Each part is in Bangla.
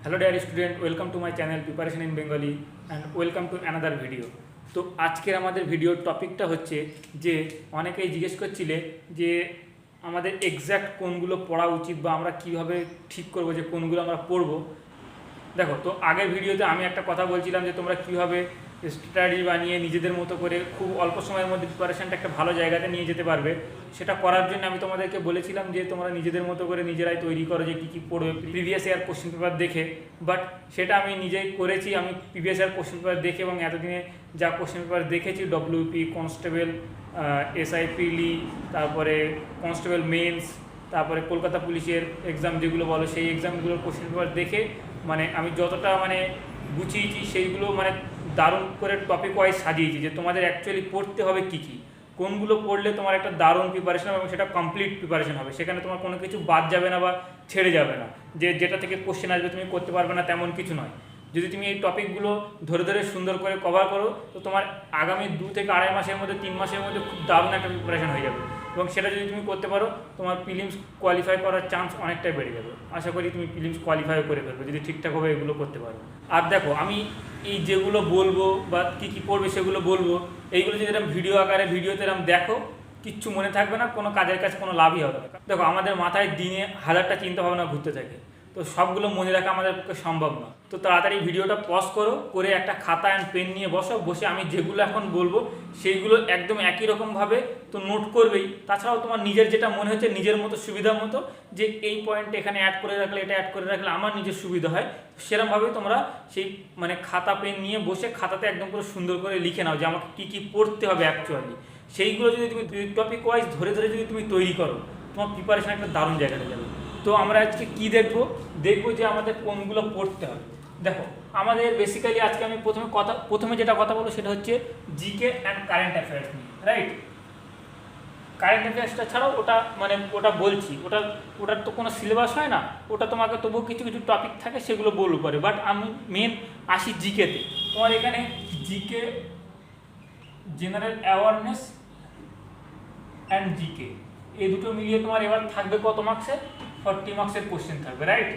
Hello dear student welcome to my channel preparation in Bengali and welcome to another video. তো আজকের আমাদের ভিডিওর টপিকটা হচ্ছে যে অনেকেই জিজ্ঞেস করছিলে যে আমাদের এক্স্যাক্ট কোনগুলো পড়া উচিত বা আমরা কিভাবে ঠিক করব যে কোনগুলো আমরা পড়ব। দেখো, তো আগের ভিডিওতে আমি একটা কথা বলছিলাম যে তোমরা কিভাবে স্টাডি বানিয়ে নিজেদের মতো করে খুব অল্প সময়ের মধ্যে প্রিপারেশনটা একটা ভালো জায়গাতে নিয়ে যেতে পারবে। সেটা করার জন্য আমি তোমাদেরকে বলেছিলাম যে তোমরা নিজেদের মতো করে নিজেরাই তৈরি করো যে কী কী পড়বে প্রিভিয়াস ইয়ার কোশ্চেন পেপার দেখে। বাট সেটা আমি নিজেই করেছি। আমি প্রিভিয়াস ইয়ার কোশ্চেন পেপার দেখে এবং এতদিনে যা কোশ্চেন পেপার দেখেছি ডব্লিউপি, কনস্টেবল, এসআই প্রিলি, তারপরে কনস্টেবল মেন্স, তারপরে কলকাতা পুলিশের এক্সাম যেগুলো বলো সেই এক্সামগুলোর কোশ্চেন পেপার দেখে মানে আমি যতটা মানে গুছিয়েছি সেইগুলো মানে দারুণ করে টপিক ওয়াইজ সাজিয়েছি যে তোমাদের অ্যাকচুয়ালি পড়তে হবে কী কী, কোনগুলো পড়লে তোমার একটা দারুণ প্রিপারেশন হবে এবং সেটা কমপ্লিট প্রিপারেশন হবে। সেখানে তোমার কোনো কিছু বাদ যাবে না বা ছেড়ে যাবে না, যে যেটা থেকে কোশ্চেন আসবে তুমি করতে পারবে না তেমন কিছু নয়। যদি তুমি এই টপিকগুলো ধরে ধরে সুন্দর করে কভার করো তো তোমার আগামী 2 থেকে 2.5 মাসের মধ্যে 3 মাসের মধ্যে খুব দারুণ একটা প্রিপারেশন হয়ে যাবে এবং সেটা যদি তুমি করতে পারো তোমার প্রিলিমস কোয়ালিফাই করার চান্স অনেকটাই বেড়ে যাবে। আশা করি তুমি প্রিলিমস কোয়ালিফাইও করে ফেলবে যদি ঠিকঠাকভাবে এগুলো করতে পারো। আর দেখো, আমি এই যেগুলো বলবো বা কী কী পড়বে সেগুলো বলবো, এইগুলো যদি এরকম ভিডিও আকারে ভিডিওতে এরকম দেখো কিচ্ছু মনে থাকবে না, কোনো কাজের কাছে কোনো লাভই হবে না। দেখো, আমাদের মাথায় দিনে 1000টা চিন্তা ভাবনা ঘুরতে থাকে, তো সবগুলো মনে রাখা আমাদের পক্ষে সম্ভব না। তো তাড়াতাড়ি ভিডিওটা পজ করো, করে একটা খাতা অ্যান্ড পেন নিয়ে বসে আমি যেগুলো এখন বলবো সেইগুলো একদম একই রকমভাবে তো নোট করবেই। তাছাড়াও তোমার নিজের যেটা মনে হচ্ছে নিজের মতো সুবিধা মতো যে এই পয়েন্ট এখানে অ্যাড করে রাখলে এটা অ্যাড করে রাখলে আমার নিজের সুবিধা হয়, সেরকমভাবেই তোমরা সেই মানে খাতা পেন নিয়ে বসে খাতাতে একদম পুরো সুন্দর করে লিখে নাও যে আমাকে কী কী পড়তে হবে অ্যাকচুয়ালি। সেইগুলো যদি তুমি টপিক ওয়াইজ ধরে ধরে যদি তুমি তৈরি করো তোমার প্রিপারেশন একটা দারুণ জায়গাতে যাবে। তো আমরা আজকে কী দেখবো যে আমাদের কোনগুলো পড়তে হবে। দেখো, আমাদের বেসিক্যালি আজকে আমি প্রথমে যেটা কথা বলবো সেটা হচ্ছে জিকে অ্যান্ড কারেন্ট অ্যাফেয়ার্স নিয়ে, রাইট। কারেন্ট অ্যাফেয়ার্সটা ছাড়াও ওটা বলছি, ওটার তো কোনো সিলেবাস হয় না, ওটা তোমাকে তবুও কিছু কিছু টপিক থাকে সেগুলো বলবো পরে। বাট আমি মেন আসি জিকেতে। তোমার এখানে GK general awareness and GK এই দুটো মিলিয়ে তোমার এবার থাকবে কত মার্কসের? 40 মার্কসের কোশ্চেন থাকবে, রাইট।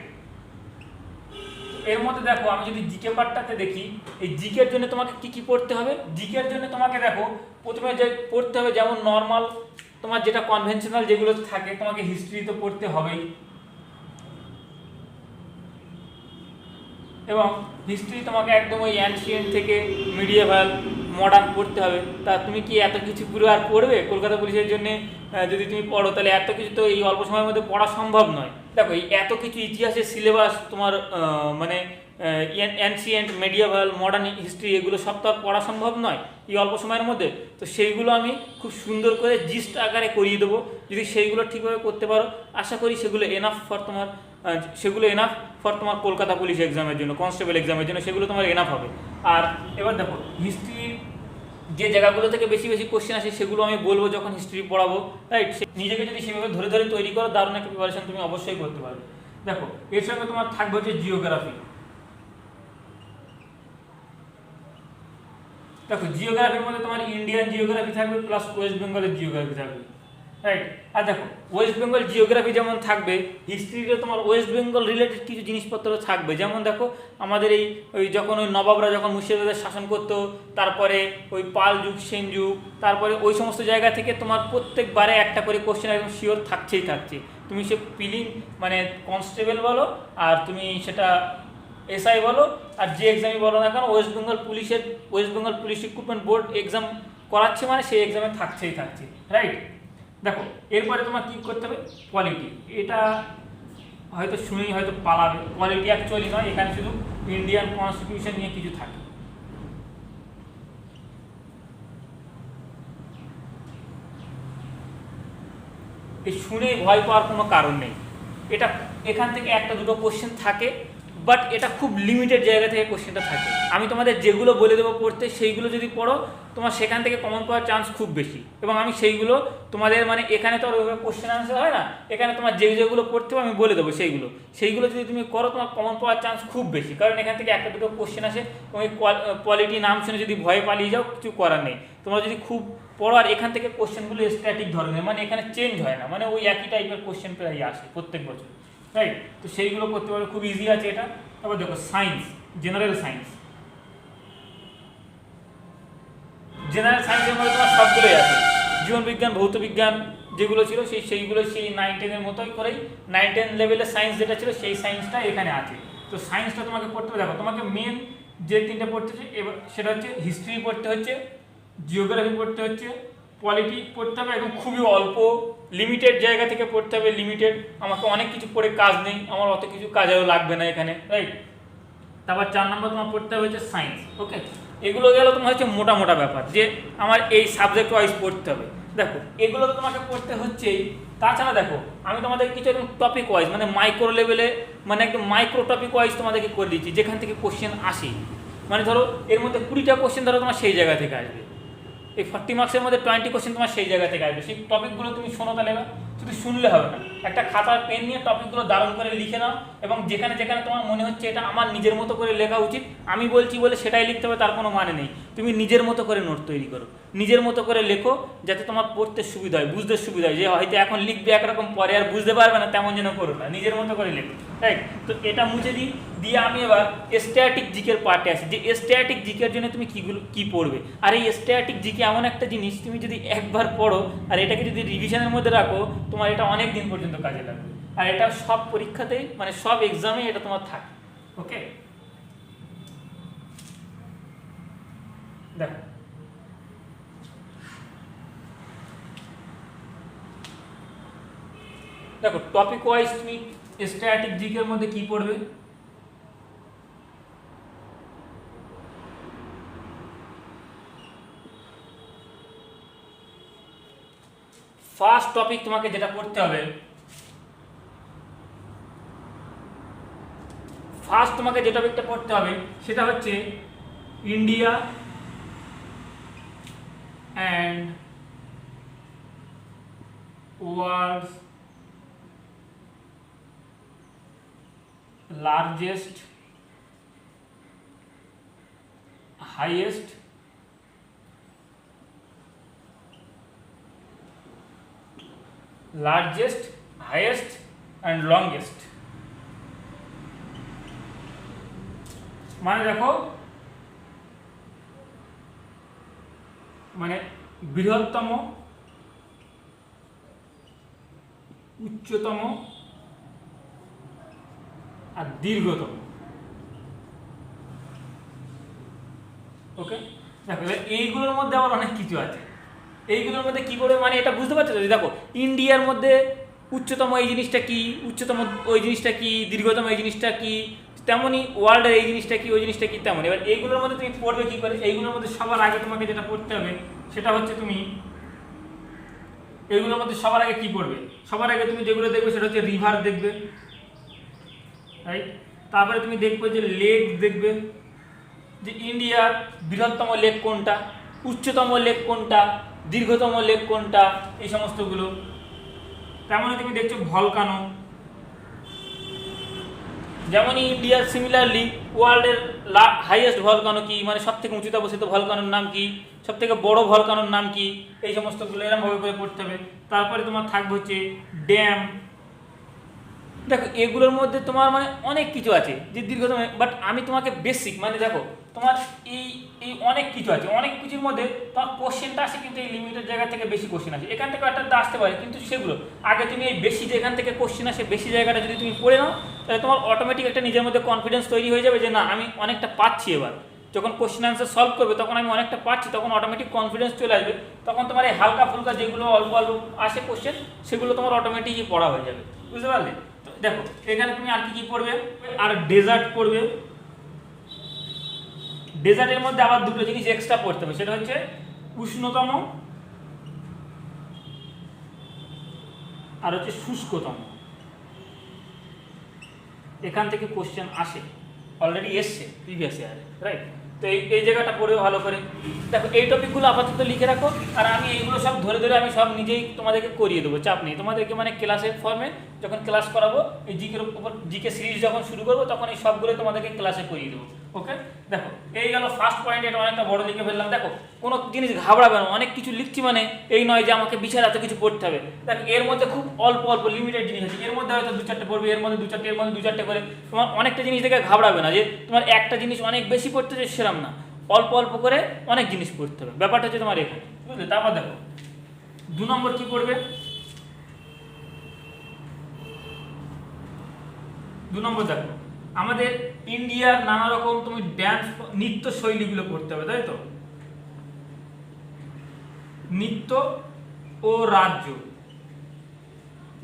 এর মধ্যে দেখো, আমি যদি জিকে পার্টটাতে দেখি এই জিকের জন্য তোমাকে কি কি পড়তে হবে। জিকের জন্য তোমাকে দেখো প্রথমে যে পড়তে হবে যেমন নর্মাল তোমার যেটা কনভেনশনাল যেগুলো থাকে, তোমাকে হিস্ট্রি তো পড়তে হবেই এবং হিস্ট্রি তোমাকে একদম ওই অ্যানশিয়েন্ট থেকে মিডিয়েভাল মডার্ন পড়তে হবে। তা তুমি কি এত কিছু পুরো আর পড়বে? কলকাতা পুলিশের জন্য যদি তুমি পড়ো তাহলে এত কিছু তো এই অল্প সময়ের মধ্যে পড়া সম্ভব নয়। দেখো, এই এত কিছু ইতিহাসের সিলেবাস তোমার মানে অ্যানশিয়েন্ট, মিডিয়েভাল, মডার্ন হিস্ট্রি এগুলো সব তো আর পড়া সম্ভব নয় এই অল্প সময়ের মধ্যে। তো সেইগুলো আমি খুব সুন্দর করে জিস্ট আকারে করিয়ে দেবো। যদি সেইগুলো ঠিকভাবে করতে পারো আশা করি সেগুলো এনাফ ফর তোমার কলকাতা পুলিশ এক্সামের জন্য, কনস্টেবল এক্সামের জন্য সেগুলো তোমার এনাফ হবে। আর এবার দেখো, হিস্ট্রির যে জায়গাগুলো থেকে বেশি বেশি কোশ্চেন আসে সেগুলো আমি বলবো যখন হিস্ট্রি পড়াবো, রাইট। নিজেকে যদি সেভাবে ধরে ধরে তৈরি করো দারুণ একটা প্রিপারেশন তুমি অবশ্যই করতে পারবে। দেখো, এর সঙ্গে তোমার থাকবে হচ্ছে জিওগ্রাফি। দেখো, জিওগ্রাফির মধ্যে তোমার ইন্ডিয়ান জিওগ্রাফি থাকবে প্লাস ওয়েস্ট বেঙ্গলের জিওগ্রাফি থাকবে, রাইট। আর দেখো, ওয়েস্ট বেঙ্গল জিওগ্রাফি যেমন থাকবে, হিস্ট্রিতে তোমার ওয়েস্ট বেঙ্গল রিলেটেড কিছু জিনিসপত্র থাকবে। যেমন দেখো, আমাদের ওই যখন ওই নবাবরা যখন মুর্শিদাবাদের শাসন করতো, তারপরে ওই পাল যুগ, সেন যুগ, তারপরে ওই সমস্ত জায়গা থেকে তোমার প্রত্যেকবারে একটা করে কোশ্চেন একদম শিওর থাকছে। তুমি সে পিলিং মানে কনস্টেবল বলো আর তুমি সেটা এসআই বলো আর যে এক্সামই বলো না কেন, West Bengal police recruitment board exam করাচ্ছে মানে সেই এক্সামে থাকছে, রাইট। দেখো, এরপরে তোমার কী করতে হবে? পলিটি। এটা হয়তো শুনেই হয়তো পালাবে, পলিটি অ্যাকচুয়ালি নয়, এখানে শুধু ইন্ডিয়ান কনস্টিটিউশন নিয়ে কিছু থাকে। এই শুনেই ভয় পাওয়ার কোনো কারণ নেই। এটা এখান থেকে একটা দুটো কোশ্চেন থাকে, বাট এটা খুব লিমিটেড জায়গা থেকে কোশ্চেনটা থাকে। আমি তোমাদের যেগুলো বলে দেবো পড়তে সেইগুলো যদি পড়ো তোমার সেখান থেকে কমন পাওয়ার চান্স খুব বেশি। এবং আমি সেইগুলো তোমাদের মানে এখানে তো আর ওইভাবে কোশ্চেন আনসার হয় না, এখানে তোমার যেগুলো পড়তে হবে আমি বলে দেবো সেইগুলো যদি তুমি করো তোমার কমন পাওয়ার চান্স খুব বেশি। কারণ এখান থেকে একটা দুটো কোশ্চেন আসে, তুমি কোয়ালিটি নাম শুনে যদি ভয়ে পালিয়ে যাও কিছু করার নেই। তোমরা যদি খুব পড়ো আর এখান থেকে কোশ্চেনগুলো স্ট্যাটিক ধরনের, মানে এখানে চেঞ্জ হয় না, মানে ওই একই টাইপের কোশ্চেন প্রায় আসে প্রত্যেক বছর, রাইট। তো সেইগুলো করতে পারো, খুব ইজি আছে এটা। তারপর দেখো সায়েন্স, জেনারেল সায়েন্স। জেনারেল সায়েন্সের মধ্যে তোমার সবগুলোই আছে, জীবন বিজ্ঞান, ভৌত বিজ্ঞান যেগুলো ছিল সেইগুলো সেই 9-10-এর মতোই করেই 9-10 লেভেলের সায়েন্স যেটা ছিল সেই সায়েন্সটা এখানে আছে। তো সায়েন্সটা তোমাকে পড়তে হবে, দেখো তোমাকে মেন যে তিনটে পড়তে হচ্ছে এবার সেটা হচ্ছে হিস্ট্রি পড়তে হচ্ছে, জিওগ্রাফি পড়তে হচ্ছে, পলিটি পড়তে হবে, এবং খুবই অল্প লিমিটেড জায়গা থেকে পড়তে হবে, লিমিটেড। আমাকে অনেক কিছু পড়ে কাজ নেই, আমার অত কিছু কাজেও লাগবে না এখানে, রাইট। তারপর 4 নম্বর তোমার পড়তে হবে হচ্ছে সায়েন্স, ওকে। এগুলো গেল তোমার হচ্ছে মোটা মোটা ব্যাপার যে আমার এই সাবজেক্ট ওয়াইজ পড়তে হবে। দেখো এগুলো তো তোমাকে পড়তে হচ্ছেই, তাছাড়া দেখো আমি তোমাদের কিছু একদম টপিক ওয়াইজ মানে মাইক্রো লেভেলে মানে একদম মাইক্রো টপিক ওয়াইজ তোমাদেরকে করে দিচ্ছি, যেখান থেকে কোশ্চেন আসে। মানে ধরো এর মধ্যে 20টা কোশ্চেন ধরো তোমার সেই জায়গা থেকে আসবে, এই 40 মার্কসের মধ্যে 20 কোশ্চেন তোমার সেই জায়গা থেকে আসবে। সেই টপিকগুলো তুমি শোনো, তাহলে শুধু শুনলে হবে না, একটা খাতার পেন নিয়ে টপিকগুলো দারুণ করে লিখে নাও, এবং যেখানে যেখানে তোমার মনে হচ্ছে এটা আমার নিজের মতো করে লেখা উচিত, আমি বলছি বলে সেটাই লিখতে হবে তার কোনো মানে নেই। তুমি নিজের মতো করে নোট তৈরি করো, নিজের মতো করে লেখো, যাতে তোমার পড়তে সুবিধা হয়, বুঝতে সুবিধা হয়। যে হয়তো এখন লিখবে একরকম, পরে আর বুঝতে পারবে না, তেমন যেন করো না, নিজের মতো করে লেখো, রাইট। তো এটা মুছে দিই, দিয়ে আমি এবার স্ট্যাটিক জিকের পার্টে আসি, যে স্ট্যাটিক জিকের জন্য তুমি কী পড়বে। আর এই স্ট্যাটিক জিকে এমন একটা জিনিস, তুমি যদি একবার পড়ো আর এটাকে যদি রিভিশনের মধ্যে রাখো, তোমার এটা অনেক দিন পর্যন্ত কাজে লাগবে। আর এটা সব পরীক্ষাতেই মানে সব এক্সামে এটা তোমার থাকে, ওকে। দেখো দেখো টপিক ওয়াইজ তুমি স্ট্যাটিক জিকের মধ্যে কি পড়বে। ফার্স্ট টপিক তোমাকে যেটা পড়তে হবে, ফার্স্ট তোমাকে যে টপিকটা পড়তে হবে সেটা হচ্ছে India and world's largest highest and longest. মানে দেখো মানে বৃহত্তম, উচ্চতম আর দীর্ঘতম, ওকে। দেখো এইগুলোর মধ্যে আবার অনেক কিছু আছে, এইগুলোর মধ্যে কি করে মানে এটা বুঝতে পারছো? দেখো ইন্ডিয়ার মধ্যে উচ্চতম এই জিনিসটা কি, উচ্চতম ওই জিনিসটা কি, দীর্ঘতম এই জিনিসটা কি, তেমনই ওয়ার্ল্ডের এই জিনিসটা কি, ওই জিনিসটা কি তেমন। এবার এইগুলোর মধ্যে তুমি পড়বে কি করে? এইগুলোর মধ্যে সবার আগে তোমাকে যেটা পড়তে হবে সেটা হচ্ছে তুমি এইগুলোর মধ্যে সবার আগে কি পড়বে, সবার আগে তুমি যেগুলো দেখবে সেটা হচ্ছে রিভার দেখবে, রাইট। তারপরে তুমি দেখবে যে লেক দেখবে, যে ইন্ডিয়ার বৃহত্তম লেক কোনটা, উচ্চতম লেক কোনটা, দীর্ঘতম লেক কোনটা, এই সমস্তগুলো। তেমনই তুমি দেখছো ভলকানো, যেমনই ইন্ডিয়ার সিমিলারলি ওয়ার্ল্ডের হাইয়েস্ট ভলকানো কি, মানে সব থেকে উঁচুতে অবস্থিত ভলকানোর নাম কি, সব থেকে বড় ভলকানোর নাম কি, এই সমস্তগুলো এরকমভাবে করে পড়তে হবে। তারপরে তোমার থাকবে হচ্ছে ড্যাম। দেখো এগুলোর মধ্যে তোমার মানে অনেক কিছু আছে যে দীর্ঘতম, বাট আমি তোমাকে বেসিক মানে দেখো তোমার এই এই অনেক কিছু আছে, অনেক কিছুর মধ্যে তোমার কোশ্চেনটা আসে, কিন্তু এই লিমিটেড জায়গা থেকে বেশি কোশ্চেন আসে, এখান থেকে একটা আসতে পারে, কিন্তু সেগুলো আগে তুমি এই বেশি যেখান থেকে কোশ্চেন আসে বেশি জায়গাটা যদি তুমি পড়ে নাও, তাহলে তোমার অটোমেটিক একটা নিজের মধ্যে কনফিডেন্স তৈরি হয়ে যাবে যে না আমি অনেকটা পাচ্ছি। এবার যখন কোশ্চেন আনসার সলভ করবে তখন আমি অনেকটা পাচ্ছি, তখন অটোমেটিক কনফিডেন্স চলে আসবে, তখন তোমার এই হালকা ফুলকা যেগুলো অল্প অল্প আসে কোশ্চেন সেগুলো তোমার অটোমেটিকই পড়া হয়ে যাবে, বুঝতে পারলে? তো দেখো এখানে তুমি আর কি পড়বে, আর ডেজার্ট পড়বে। ডেজার্টের মধ্যে আবার দুটো জিনিস এক্সট্রা পড়তে হবে, সেটা হচ্ছে উষ্ণতম আর হচ্ছে শুষ্কতম। এখান থেকে কোশ্চেন আসে, অলরেডি এসছে প্রিভিয়াস ইয়ারে, রাইট। তো এই জায়গাটা পড়বে ভালো করে। দেখো এই টপিকগুলো আপাতত লিখে রাখো, আর আমি এইগুলো সব ধরে ধরে আমি সব নিজেই তোমাদেরকে করিয়ে দেবো, চাপ নেই, তোমাদেরকে মানে ক্লাসের ফর্মে যখন ক্লাস করাবো এই জিকের উপর জিকে সিরিজ যখন শুরু করবো তখন এই সবগুলো তোমাদেরকে ক্লাসে করিয়ে দেবো। ওকে, দেখো এই গেল ফার্স্ট পয়েন্ট, এটা অনেকটা বড় লিখে ফেললাম। দেখো কোনো জিনিস ঘাবড়াবে না, অনেক কিছু লিখছি মানে এই নয় যে আমাকে বিশাল এত কিছু পড়তে হবে। দেখো এর মধ্যে খুব অল্প অল্প লিমিটেড জিনিস আছে, এর মধ্যে হয়তো 2-4টে পড়বে, এর মধ্যে 2-4টে, এর মধ্যে 2-4টে করে। তোমার অনেকটা জিনিস দেখে ঘাবড়াবে না যে তোমার একটা জিনিস অনেক বেশি পড়তে হচ্ছে, সেরকম না, অল্প অল্প করে অনেক জিনিস পড়তে হবে, ব্যাপারটা হচ্ছে তোমার এখানে, বুঝলে। তারপর দেখো 2 নম্বর কি পড়বে, 2 নম্বর দেখো আমাদের ইন্ডিয়ার নানা রকম তুমি ড্যান্স নৃত্য শৈলীগুলো পড়তে হবে, তাই তো। নৃত্য ও রাজ্য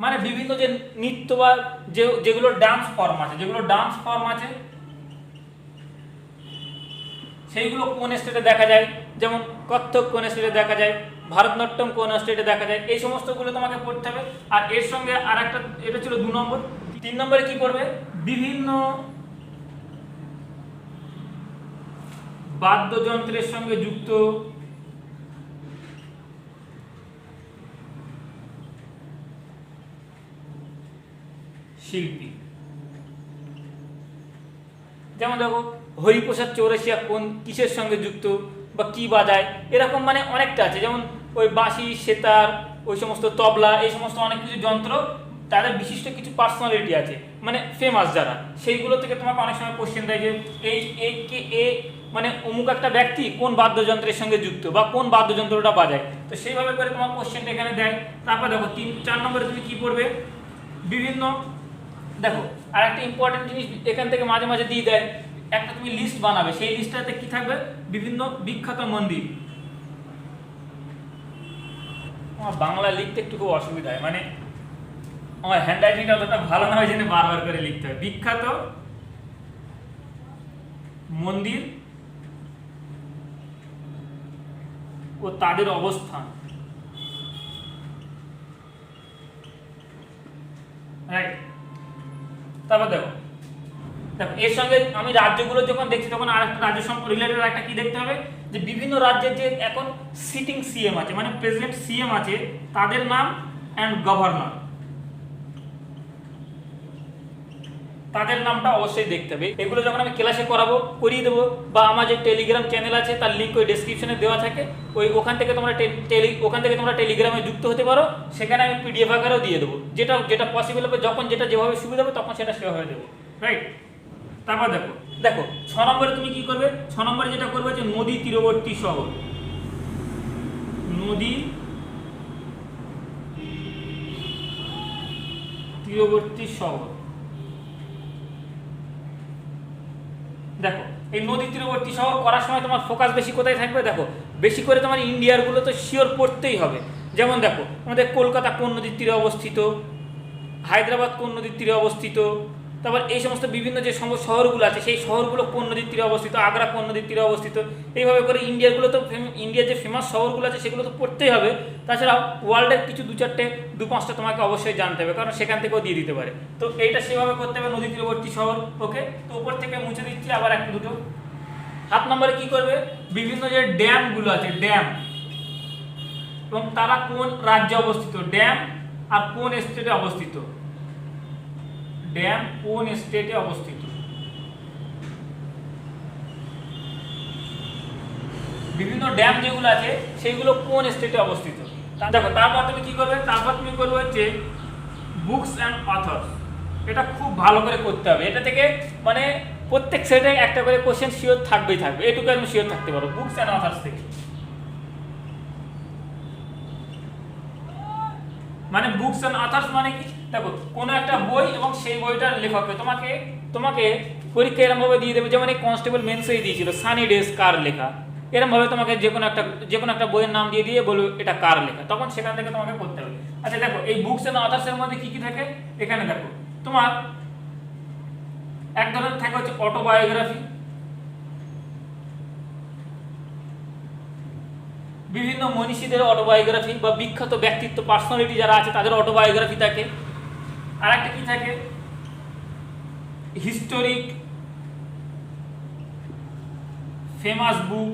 মানে বিভিন্ন যে নৃত্য বা যেগুলো ডান্স ফর্ম আছে সেইগুলো কোন স্টেটে দেখা যায়, যেমন কত্থক কোন স্টেটে দেখা যায়, ভারতনাট্যম কোন স্টেটে দেখা যায়, এই সমস্তগুলো তোমাকে পড়তে হবে। আর এর সঙ্গে আর একটা, এটা ছিল 2 নম্বর। 3 নম্বরে কি করবে, বিভিন্ন বাদ্যযন্ত্রের সঙ্গে যুক্ত শিল্পী, যেমন দেখো হরিপ্রসাদ চৌরাসিয়া কোন কিসের সঙ্গে যুক্ত বা কি বাজায়, এরকম মানে অনেকটা আছে। যেমন ওই বাঁশি, সেতার, ওই সমস্ত তবলা, এই সমস্ত অনেক কিছু যন্ত্র, তাদের বিশিষ্ট কিছু পার্সোনালিটি আছে মানে ফেমাস যারা, সেইগুলো থেকে তোমাকে অনেক সময় কোশ্চেন দেয় যে এই মানে অমুক একটা ব্যক্তি কোন বাদ্যযন্ত্রের সঙ্গে যুক্ত বা কোন বাদ্যযন্ত্রটা বাজায়, তো সেইভাবে করে তোমার কোশ্চেনটা এখানে দেয়। তারপর দেখো 4 নম্বরে তুমি কি পড়বে, বিভিন্ন, দেখো আর একটা ইম্পর্টেন্ট জিনিস এখান থেকে মাঝে মাঝে দিয়ে দেয়, একটা তুমি লিস্ট বানাবে, সেই লিস্টটাতে কি থাকবে, বিভিন্ন বিখ্যাত মন্দির। আমার বাংলা লিখতে একটু খুব অসুবিধা হয়, মানে আমার হ্যান্ডরাইটিংটা অতটা ভালো না হয় জেনে বারবার করে লিখতে হয়। বিখ্যাত মন্দির ও তাদের অবস্থান, রাইট। তারপর দেখো এর সঙ্গে আমি রাজ্যগুলো যখন দেখছি তখন আর একটা রাজ্য সঙ্গে রিলেটেড একটা কি দেখতে হবে, যে বিভিন্ন রাজ্যের যে এখন সিটিং সিএম আছে মানে প্রেসিডেন্ট সিএম আছে, তাদের নাম অ্যান্ড গভর্নর, তাদের নামটা অবশ্যই দেখতে হবে। এগুলো যখন আমি ক্লাসে করিয়ে দেবো, বা আমার যে টেলিগ্রাম চ্যানেল আছে তার লিঙ্ক ওই ডেসক্রিপশনে দেওয়া থাকে, ওখান থেকে তোমরা টেলিগ্রামে যুক্ত হতে পারো, সেখানে আমি পিডিএফ আকারেও দিয়ে দেবো, যেটা পসিবল হবে, যখন যেটা যেভাবে সুবিধা হবে তখন সেটা সেভাবে দেবো, রাইট। তারপর দেখো 6 নম্বরে তুমি কি করবে, 6 নম্বরে যেটা করবে যে নদী তীরবর্তী শহর, নদী তীরবর্তী শহর। দেখো এই নদী তীরবর্তী শহর করার সময় তোমার ফোকাস বেশি কোথায় থাকবে, দেখো বেশি করে তোমার ইন্ডিয়ারগুলো তো শিওর পড়তেই হবে। যেমন দেখো আমাদের কলকাতা কোন নদীর তীরে অবস্থিত, হায়দ্রাবাদ কোন নদীর তীরে অবস্থিত, তারপর এই সমস্ত বিভিন্ন যে শহরগুলো আছে সেই শহরগুলো কোন নদীর তীরে অবস্থিত, আগ্রা কোন নদীর তীরে অবস্থিত, এইভাবে করে ইন্ডিয়ার যে ফেমাস শহরগুলো আছে সেগুলো তো পড়তেই হবে। তাছাড়াও ওয়ার্ল্ডের কিছু 2-4টে তোমাকে অবশ্যই জানতে হবে, কারণ সেখান থেকেও দিয়ে দিতে পারে। তো এইটা সেভাবে করতে হবে, নদী তীরবর্তী শহর। ওকে, তো উপর থেকে মুছে দিচ্ছি আবার 1-2। 7 নম্বরে কি করবে, বিভিন্ন যে ড্যামগুলো আছে, ড্যাম, এবং তারা কোন রাজ্যে অবস্থিত, ড্যাম আর কোন স্টেটে অবস্থিত, ড্যাম কোন স্টেটে অবস্থিত, বিভিন্ন ড্যাম যেগুলো আছে সেইগুলো কোন স্টেটে অবস্থিত। দেখো তারপর তুমি কি করবে, তারপর তুমি করবে হচ্ছে বুকস অ্যান্ড অথর্স। এটা খুব ভালো করে করতে হবে, এটা থেকে মানে প্রত্যেক সেটে একটা করে কোশ্চেন শিওর থাকবে, এটুকু আমি শিওর থাকতে পারো বুকস অ্যান্ড অথর্স থেকে। মানে বুকস অ্যান্ড অথর্স মানে কি, দেখো কোনো একটা বই এবং সেই বইটার লেখককে তোমাকে পরীক্ষা এরকম ভাবে দিয়ে দেবে, যেমন এই কনস্টেবল মেন্সেই দিয়েছিল সানি ডেজ কার লেখা, এরকম ভাবে তোমাকে যে কোনো একটা বইয়ের নাম দিয়ে বলবে এটা কার লেখা, তখন সেখান থেকে তোমাকে করতে হবে। আচ্ছা দেখো এই বুকস অ্যান্ড অথর্স এর মধ্যে কি কি থাকে, এখানে দেখো তোমার এক ধরনের থাকে হচ্ছে অটোবায়োগ্রাফি, বিভিন্ন মনীষীদের অটোবায়োগ্রাফি বা বিখ্যাত ব্যক্তিত্ব পার্সোনালিটি যারা আছে তাদের অটোবায়োগ্রাফি থাকে। আর একটা কি থাকে, হিস্টোরিক ফেমাস বুক,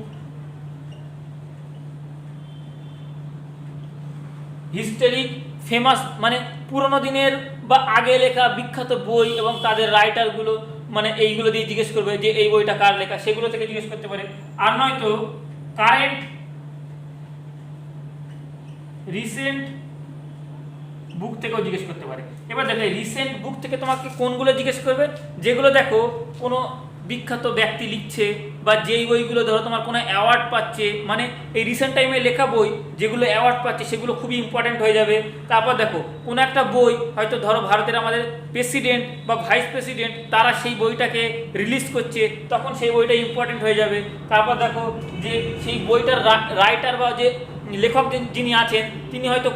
হিস্টোরিক ফেমাস মানে পুরোনো দিনের বা আগে লেখা বিখ্যাত বই এবং তাদের রাইটারগুলো মানে এইগুলো দিয়ে জিজ্ঞেস করবে যে এই বইটা কার লেখা, সেগুলো থেকে জিজ্ঞেস করতে পারে। আর নয়তো কারেন্ট রিসেন্ট বুক থেকেও জিজ্ঞেস করতে পারে। এবার দেখো রিসেন্ট বুক থেকে তোমাকে কোনগুলো জিজ্ঞেস করবে, যেগুলো দেখো কোনো বিখ্যাত ব্যক্তি লিখছে বা যেই বইগুলো ধরো তোমার কোনো অ্যাওয়ার্ড পাচ্ছে, মানে এই রিসেন্ট টাইমে লেখা বই যেগুলো অ্যাওয়ার্ড পাচ্ছে সেগুলো খুবই ইম্পর্টেন্ট হয়ে যাবে। তারপর দেখো কোনো একটা বই হয়তো ধরো ভারতের আমাদের প্রেসিডেন্ট বা ভাইস প্রেসিডেন্ট তারা সেই বইটাকে রিলিজ করছে, তখন সেই বইটা ইম্পর্টেন্ট হয়ে যাবে। তারপর দেখো যে সেই বইটার রাইটার বা যে লেখক যিনি আছেন তিনি হয়তো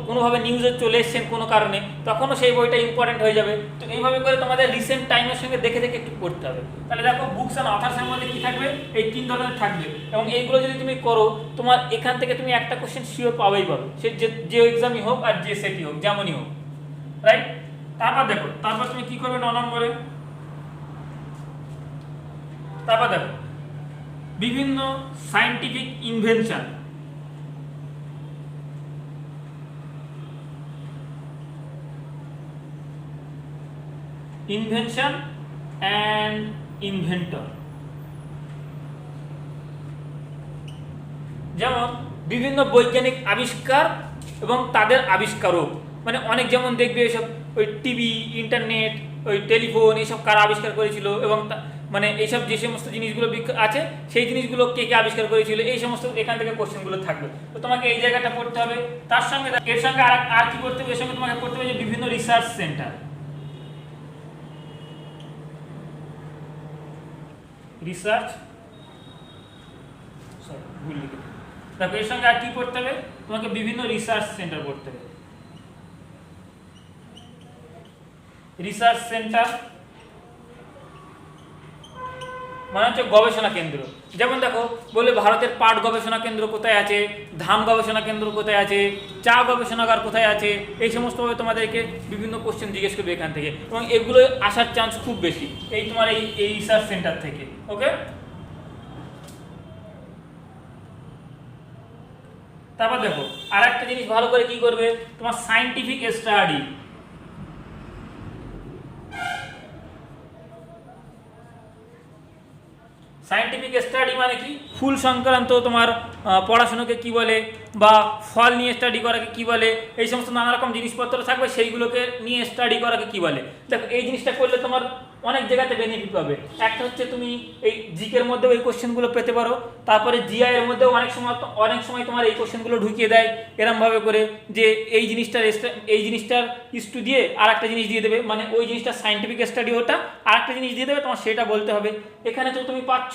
কোনোভাবে নিউজে চলে এসছেন কোনো কারণে, তখনও সেই বইটা ইম্পর্টেন্ট হয়ে যাবে। তো এইভাবে করে তোমাদের রিসেন্ট টাইমের সঙ্গে দেখে দেখে একটু পড়তে হবে। তাহলে দেখো বুকস অ্যান্ড অথার্সের মধ্যে কী থাকবে, এই 3 ধরনের থাকবে, এবং এইগুলো যদি তুমি করো তোমার এখান থেকে তুমি একটা কোশ্চেন শিওর পাবেই পাবে, সে যে এক্সামই হোক আর যে সেটই হোক যেমনই হোক, রাইট। তারপর দেখো তারপর তুমি কী করবে 9 নম্বরে, তারপর দেখো বিভিন্ন scientific invention, invention and inventor, যেমন বিভিন্ন বৈজ্ঞানিক আবিষ্কার এবং তাদের আবিষ্কারক, মানে অনেক যেমন দেখবে এসব ওই টিভি, ইন্টারনেট, ওই টেলিফোন, এইসব কারা আবিষ্কার করেছিল, এবং মানে এইসব যে সমস্ত জিনিসগুলো আছে সেই জিনিসগুলো কে কে আবিষ্কার করেছিল, এই সমস্ত এখান থেকে কোশ্চেনগুলো থাকবে। তো তোমাকে এই জায়গাটা পড়তে হবে। তার সঙ্গে এর সঙ্গে আর কি করতে হবে, এর সঙ্গে তোমাকে পড়তে হবে যে বিভিন্ন রিসার্চ সেন্টার, রিসার্চ ভুল লিখে দেখো এর সঙ্গে আর কি পড়তে হবে, তোমাকে বিভিন্ন রিসার্চ সেন্টার পড়তে হবে। রিসার্চ সেন্টার মানে হচ্ছে গবেষণা কেন্দ্র। যেমন দেখো বলে ভারতের পাট গবেষণা কেন্দ্র কোথায় আছে, ধান গবেষণা কেন্দ্র কোথায় আছে, চা গবেষণাগার কোথায় আছে, এই সমস্তভাবে তোমাদেরকে বিভিন্ন কোশ্চেন জিজ্ঞেস করবে এখান থেকে, এবং এগুলো আসার চান্স খুব বেশি এই তোমার এই রিসার্চ সেন্টার থেকে। ওকে, তারপর দেখো আর একটা জিনিস ভালো করে কি করবে, তোমার সায়েন্টিফিক স্টাডি, সায়েন্টিফিক স্টাডি মানে কি, ফুল সংক্রান্ত তোমার পড়াশোনাকে কি বলে, বা ফল নিয়ে স্টাডি করাকে কি বলে, এই সমস্ত নানা রকম জিনিসপত্র থাকবে, সেইগুলোকে নিয়ে স্টাডি করাকে কি বলে। দেখো এই জিনিসটা করলে তোমার অনেক জায়গাতে বেনিফিট পাবে। একটা হচ্ছে তুমি এই জিকের মধ্যেও এই কোশ্চেনগুলো পেতে পারো, তারপরে জিআই এর মধ্যেও অনেক সময় তোমার এই কোশ্চেনগুলো ঢুকিয়ে দেয় এরমভাবে করে যে এই জিনিসটার ইস্টু দিয়ে আর একটা জিনিস দিয়ে দেবে, মানে ওই জিনিসটা সায়েন্টিফিক স্টাডি ওটা আর একটা জিনিস দিয়ে দেবে, তোমার সেটা বলতে হবে। এখানে তো তুমি পাচ্ছ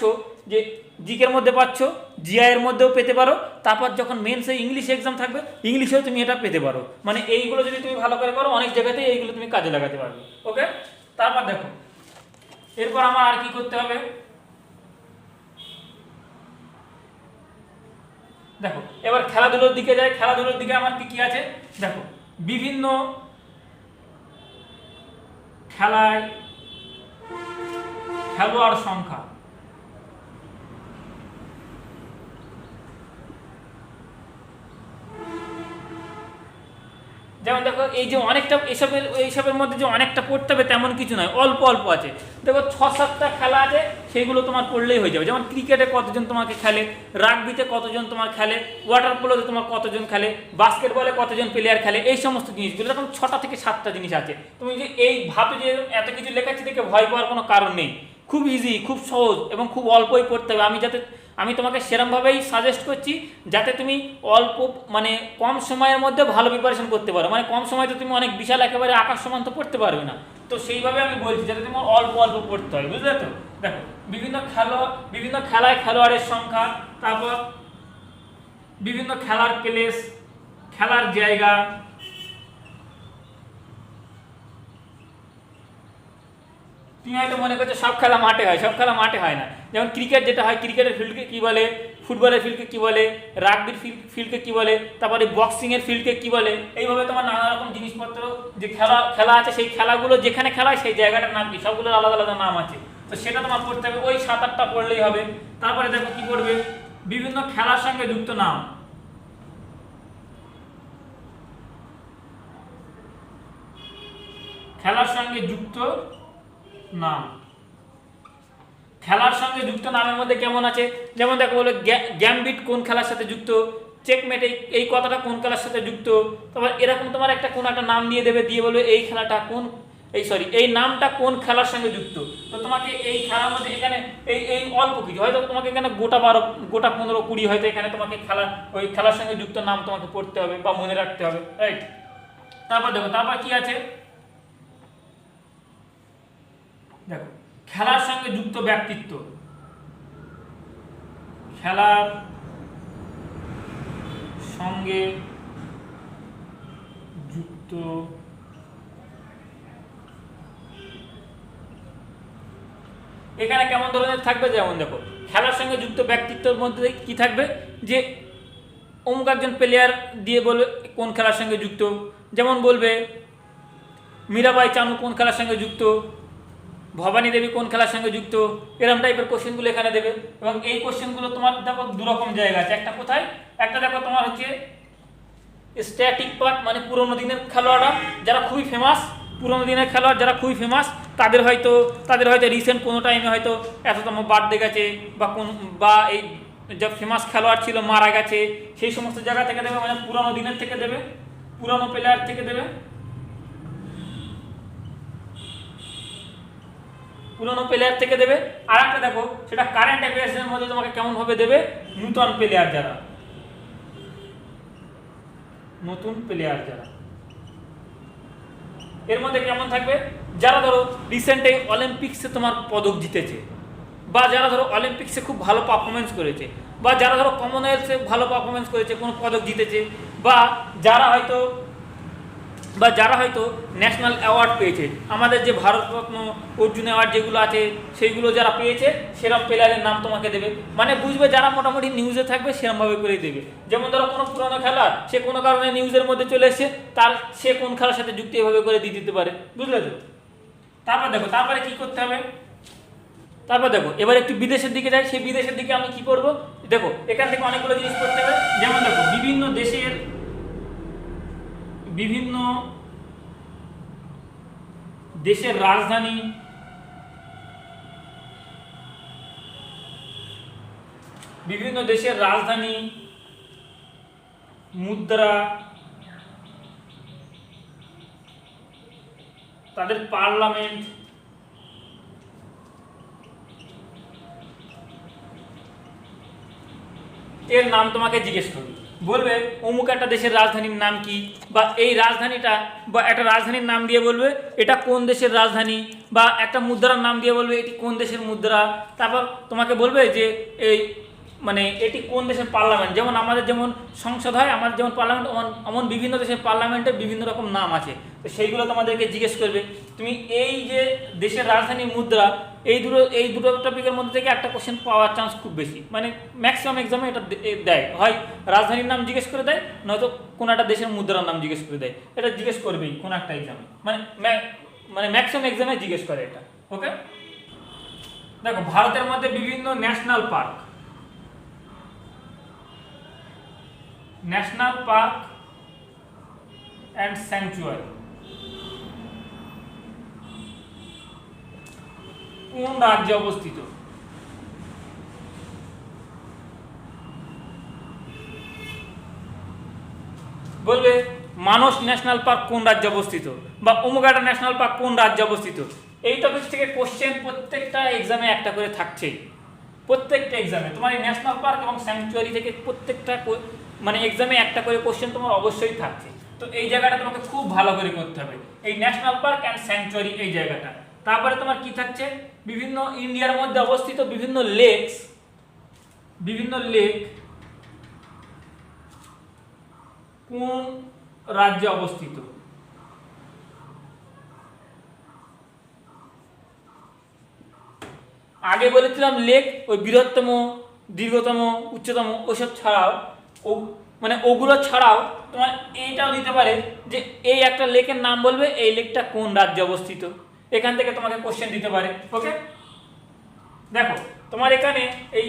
যে জিকের মধ্যে পাচ্ছ, জিআই এর মধ্যেও পেতে পারো, তারপর যখন মেন্সে ইংলিশ এক্সাম থাকবে ইংলিশেও তুমি এটা পেতে পারো। মানে এইগুলো যদি তুমি ভালো করে করো অনেক জায়গাতে এইগুলো তুমি কাজে লাগাতে পারবে। ওকে, তারপর দেখো এরপর আমার আর কি করতে হবে, দেখো এবার খেলাধুলোর দিকে যাই। খেলাধুলোর দিকে আমার কি কি আছে দেখো, বিভিন্ন খেলায় খেলোয়াড় সংখ্যা, যেমন দেখো এই যে অনেকটা এইসবের মধ্যে যে অনেকটা পড়তে হবে তেমন কিছু নয়, অল্প অল্প আছে। দেখো 6-7টা খেলা আছে, সেগুলো তোমার পড়লেই হয়ে যাবে। যেমন ক্রিকেটে কতজন তোমাকে খেলে, রাগবিতে কতজন তোমার খেলে, ওয়াটার পোলোতে তোমার কতজন খেলে, বাস্কেটবলে কতজন প্লেয়ার খেলে, এই সমস্ত জিনিসগুলো এরকম 6টা থেকে 7টা জিনিস আছে। তুমি যে এই ভাবে যে এত কিছু লেখাচ্ছি দেখে ভয় পাওয়ার কোনো কারণ নেই, খুব ইজি, খুব সহজ এবং খুব অল্পই পড়তে হবে। আমি তোমাকে সেরমভাবেই সাজেস্ট করছি যাতে তুমি অল্প মানে কম সময়ের মধ্যে ভালো প্রিপারেশন করতে পারো। মানে কম সময় তো তুমি অনেক বিশাল একেবারে আকাশ সমান তো পড়তে পারবে না, তো সেইভাবে আমি বলছি যাতে তোমার অল্প অল্প পড়তে হয়, বুঝলে তো। দেখো বিভিন্ন খেলায় খেলোয়াড়ের সংখ্যা, তারপর বিভিন্ন খেলার প্লেস, খেলার জায়গা, তুমি হয়তো মনে করছো সব খেলা মাঠে হয়, সব খেলা মাঠে হয় না। যেমন ক্রিকেট যেটা হয়, ক্রিকেটের ফিল্ডকে কী বলে, ফুটবলের ফিল্ডকে কী বলে, রাগবির ফিল্ডকে কী বলে, তারপরে বক্সিংয়ের ফিল্ডকে কী বলে, এইভাবে তোমার নানা রকম জিনিসপত্র যে খেলা আছে সেই খেলাগুলো যেখানে খেলা হয় সেই জায়গাটার নাম কি, সবগুলোর আলাদা আলাদা নাম আছে, তো সেটা তোমার পড়তে হবে। ওই 7-8টা পড়লেই হবে। তারপরে দেখো কি করবে, বিভিন্ন খেলার সঙ্গে যুক্ত নাম, খেলার সঙ্গে যুক্ত নাম। খেলার সঙ্গে যুক্ত নামের মধ্যে কেমন আছে, যেমন দেখো বলো গ্যাম্বিট কোন খেলার সাথে যুক্ত, চেকমেট এই কথাটা কোন খেলার সাথে যুক্ত। তারপর এরকম তোমার একটা কোন একটা নাম দিয়ে দেবে, দিয়ে বলবে এই খেলাটা কোন এই নামটা কোন খেলার সঙ্গে যুক্ত। তো তোমাকে এই খেলার মধ্যে এখানে এই অল্প কিছু হয়তো তোমাকে এখানে গোটা 15 20 হয়তো এখানে তোমাকে ওই খেলার সঙ্গে যুক্ত নাম তোমাকে পড়তে হবে বা মনে রাখতে হবে, রাইট। তারপর দেখো তারপর কি আছে, দেখো খেলার সঙ্গে যুক্ত ব্যক্তিত্ব। খেলার সঙ্গে যুক্ত এখানে কেমন ধরনের থাকবে, যেমন দেখো খেলার সঙ্গে যুক্ত ব্যক্তিত্বের মধ্যে কি থাকবে, যে অমুক একজন প্লেয়ার দিয়ে বলবে কোন খেলার সঙ্গে যুক্ত, যেমন বলবে মীরাবাই চানু কোন খেলার সঙ্গে যুক্ত, ভবানী দেবী কোন খেলার সঙ্গে যুক্ত, এরকম টাইপের কোশ্চেনগুলো এখানে দেবে। এবং এই কোশ্চেনগুলো তোমার দেখো দুরকম জায়গা আছে, একটা কোথায়, একটা দেখো তোমার হচ্ছে স্ট্যাটিক পার্ট, মানে পুরোনো দিনের খেলোয়াড়রা যারা খুবই ফেমাস, পুরোনো দিনের খেলোয়াড় যারা খুবই ফেমাস তাদের হয়তো রিসেন্ট কোনো টাইমে হয়তো এততম বার্থডে গেছে বা এই যে ফেমাস খেলোয়াড় ছিল মারা গেছে, সেই সমস্ত জায়গা থেকে দেবে, মানে পুরোনো দিনের থেকে দেবে, পুরোনো প্লেয়ার থেকে দেবে, পুরোনো প্লেয়ার থেকে দেবে। আর একটা দেখো সেটা কারেন্ট অ্যাফেয়ার্সের মধ্যে তোমাকে কেমন ভাবে দেবে, নতুন প্লেয়ার যারা এর মধ্যে কেমন থাকবে, যারা ধরো রিসেন্টে অলিম্পিক্সে তোমার পদক জিতেছে, বা যারা ধরো অলিম্পিক্সে খুব ভালো পারফরমেন্স করেছে, বা যারা ধরো কমনওয়েলথে ভালো পারফরমেন্স করেছে, কোনো পদক জিতেছে, বা যারা হয়তো ন্যাশনাল অ্যাওয়ার্ড পেয়েছে, আমাদের যে ভারতরত্ন, অর্জুন অ্যাওয়ার্ড যেগুলো আছে সেইগুলো যারা পেয়েছে সেরকম প্লেয়ারের নাম তোমাকে দেবে। মানে বুঝবে যারা মোটামুটি নিউজে থাকবে সেরকমভাবে করেই দেবে। যেমন ধরো কোনো পুরোনো খেলা সে কোনো কারণে নিউজের মধ্যে চলে এসেছে, সে কোন খেলার সাথে যুক্ত এভাবে করে দিয়ে দিতে পারে, বুঝলে তো। তারপর দেখো তারপরে কি করতে হবে, তারপর দেখো এবার একটু বিদেশের দিকে যাই, সেই বিদেশের দিকে আমি কি করব, দেখো এখান থেকে অনেকগুলো জিনিস করতে হবে। যেমন দেখো বিভিন্ন দেশের রাজধানী, মুদ্রা, তাদের পার্লামেন্ট, এর নাম তোমাকে জিজ্ঞেস করবে, বলবে অমুক একটা দেশের রাজধানীর নাম কি, বা এই রাজধানীটা, বা একটা রাজধানীর নাম দিয়ে বলবে এটা কোন দেশের রাজধানী, বা একটা মুদ্রার নাম দিয়ে বলবে এটি কোন দেশের মুদ্রা। তারপর তোমাকে বলবে যে এই মানে এটি কোন দেশের পার্লামেন্ট, যেমন আমাদের যেমন সংসদ হয়, আমাদের যেমন পার্লামেন্ট, এমন বিভিন্ন দেশের পার্লামেন্টের বিভিন্ন রকম নাম আছে, তো সেইগুলো তোমাদেরকে জিজ্ঞেস করবে। তুমি এই যে দেশের রাজধানী, মুদ্রা, এই দুটো টপিকের মধ্যে থেকে একটা কোশ্চেন পাওয়ার চান্স খুব বেশি, মানে ম্যাক্সিমাম এক্সামে এটা দেয়, হয় রাজধানীর নাম জিজ্ঞেস করে দেয়, নয়তো কোনো একটা দেশের মুদ্রার নাম জিজ্ঞেস করে দেয়। এটা জিজ্ঞেস করবেই কোনো একটা এক্সামে, মানে ম্যাক্সিমাম এক্সামে জিজ্ঞেস করে এটা, ওকে। দেখো ভারতের মধ্যে বিভিন্ন ন্যাশনাল পার্ক অ্যান্ড স্যাংচুয়ারি কোন রাজ্যে অবস্থিত, বলবে মানস ন্যাশনাল পার্ক কোন রাজ্যে অবস্থিত, বা অমুক একটা ন্যাশনাল পার্ক কোন রাজ্যে অবস্থিত। এই টপিক থেকে কোশ্চেন প্রত্যেকটা এক্সামে একটা করে থাকছেই, প্রত্যেকটা এক্সামে তোমার এই ন্যাশনাল পার্ক এবং স্যাংচুয়ারি থেকে প্রত্যেকটা মানে এক্সামে একটা করে কোশ্চেন তোমার অবশ্যই থাকছে। তো এই জায়গাটা তোমাকে খুব ভালো করে করতে হবে, এই ন্যাশনাল পার্ক অ্যান্ড স্যাংচুয়ারি এই জায়গাটা। তারপরে তোমার কি থাকছে, বিভিন্ন ইন্ডিয়ার মধ্যে অবস্থিত বিভিন্ন লেক কোন রাজ্যে অবস্থিত। আগে বলেছিলাম লেক ওই বৃহত্তম, দীর্ঘতম, উচ্চতম, ওসব ছাড়াও মানে ওগুলো ছাড়াও তোমার এইটাও দিতে পারে যে এই একটা লেকের নাম বলবে, এই লেকটা কোন রাজ্যে অবস্থিত, এখান থেকে তোমাকে কোশ্চেন দিতে পারে, ওকে। দেখো তোমার এখানে এই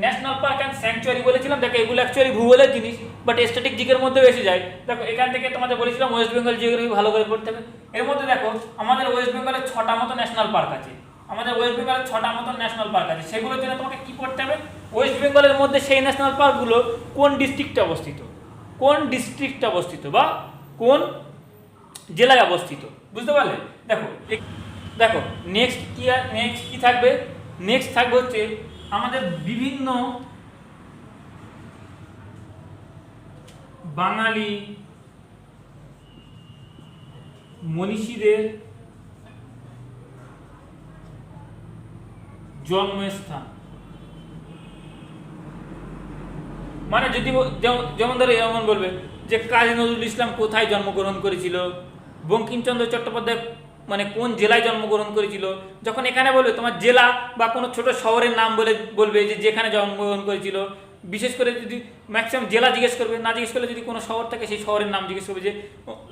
ন্যাশনাল পার্ক অ্যান্ড স্যাংচুয়ারি বলেছিলাম, দেখো এগুলো অ্যাকচুয়ালি ভূগোলের জিনিস, বাট স্ট্যাটিক জিকের মধ্যেও এসে যায়। দেখো এখান থেকে তোমাদের বলেছিলাম ওয়েস্ট বেঙ্গল জিওগ্রাফি ভালো করে পড়তে হবে, এর মধ্যে দেখো আমাদের ওয়েস্ট বেঙ্গলের 6টা মতো ন্যাশনাল পার্ক আছে, আমাদের ওয়েস্ট বেঙ্গলের 6টা মতো ন্যাশনাল পার্ক আছে। সেগুলোর জন্য তোমাকে কি করতে হবে, ওয়েস্ট বেঙ্গলের মধ্যে সেই ন্যাশনাল পার্কগুলো কোন ডিস্ট্রিক্টে অবস্থিত, কোন ডিস্ট্রিক্টে অবস্থিত বা কোন জেলায় অবস্থিত, বুঝতে পারলে? দেখো দেখো নেক্সট কি থাকবে, নেক্সট থাকবে হচ্ছে আমাদের বিভিন্ন বাঙালি মনীষীদের জন্মস্থান। মানে যদি যেমন ধরো এমন বলবে যে কাজী নজরুল ইসলাম কোথায় জন্মগ্রহণ করেছিল, বঙ্কিমচন্দ্র চট্টোপাধ্যায় মানে কোন জেলায় জন্মগ্রহণ করেছিল, যখন এখানে বলবে তোমার জেলা বা কোনো ছোট শহরের নাম বলবে যে যেখানে জন্মগ্রহণ করেছিল, বিশেষ করে যদি ম্যাক্সিমাম জেলা জিজ্ঞেস করবে, না জিজ্ঞেস করলে যদি কোনো শহর থাকে সেই শহরের নাম জিজ্ঞেস করবে যে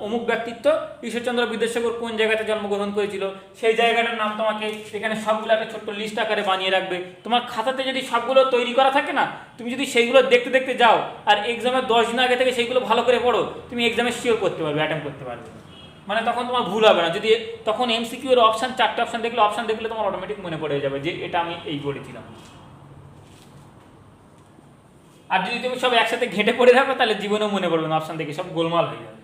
অমুক ব্যক্তিত্ব ঈশ্বরচন্দ্র বিদ্যাসাগর কোন জায়গাতে জন্মগ্রহণ করেছিল, সেই জায়গাটার নাম তোমাকে এখানে সবগুলো একটা ছোট্ট লিস্ট আকারে বানিয়ে রাখবে। তোমার খাতাতে যদি সবগুলো তৈরি করা থাকে না, তুমি যদি সেইগুলো দেখতে দেখতে যাও আর এক্সামের 10 দিন আগে থেকে সেইগুলো ভালো করে পড়ো, তুমি এক্সামে শিওর করতে পারবে, অ্যাটেম্প করতে পারবে, মানে তখন তোমার ভুল হবে না। যদি তখন এমসিকিউ এর অপশন 4টে অপশন দেখলে তোমার অটোমেটিক মনে পড়ে যাবে যে এটা আমি এই পড়েছিলাম। আর যদি তুমি সব একসাথে ঘেঁটে পড়ে রাখো তাহলে জীবনেও মনে পড়বে না, অপশন দেখে সব গোলমাল হয়ে যাবে।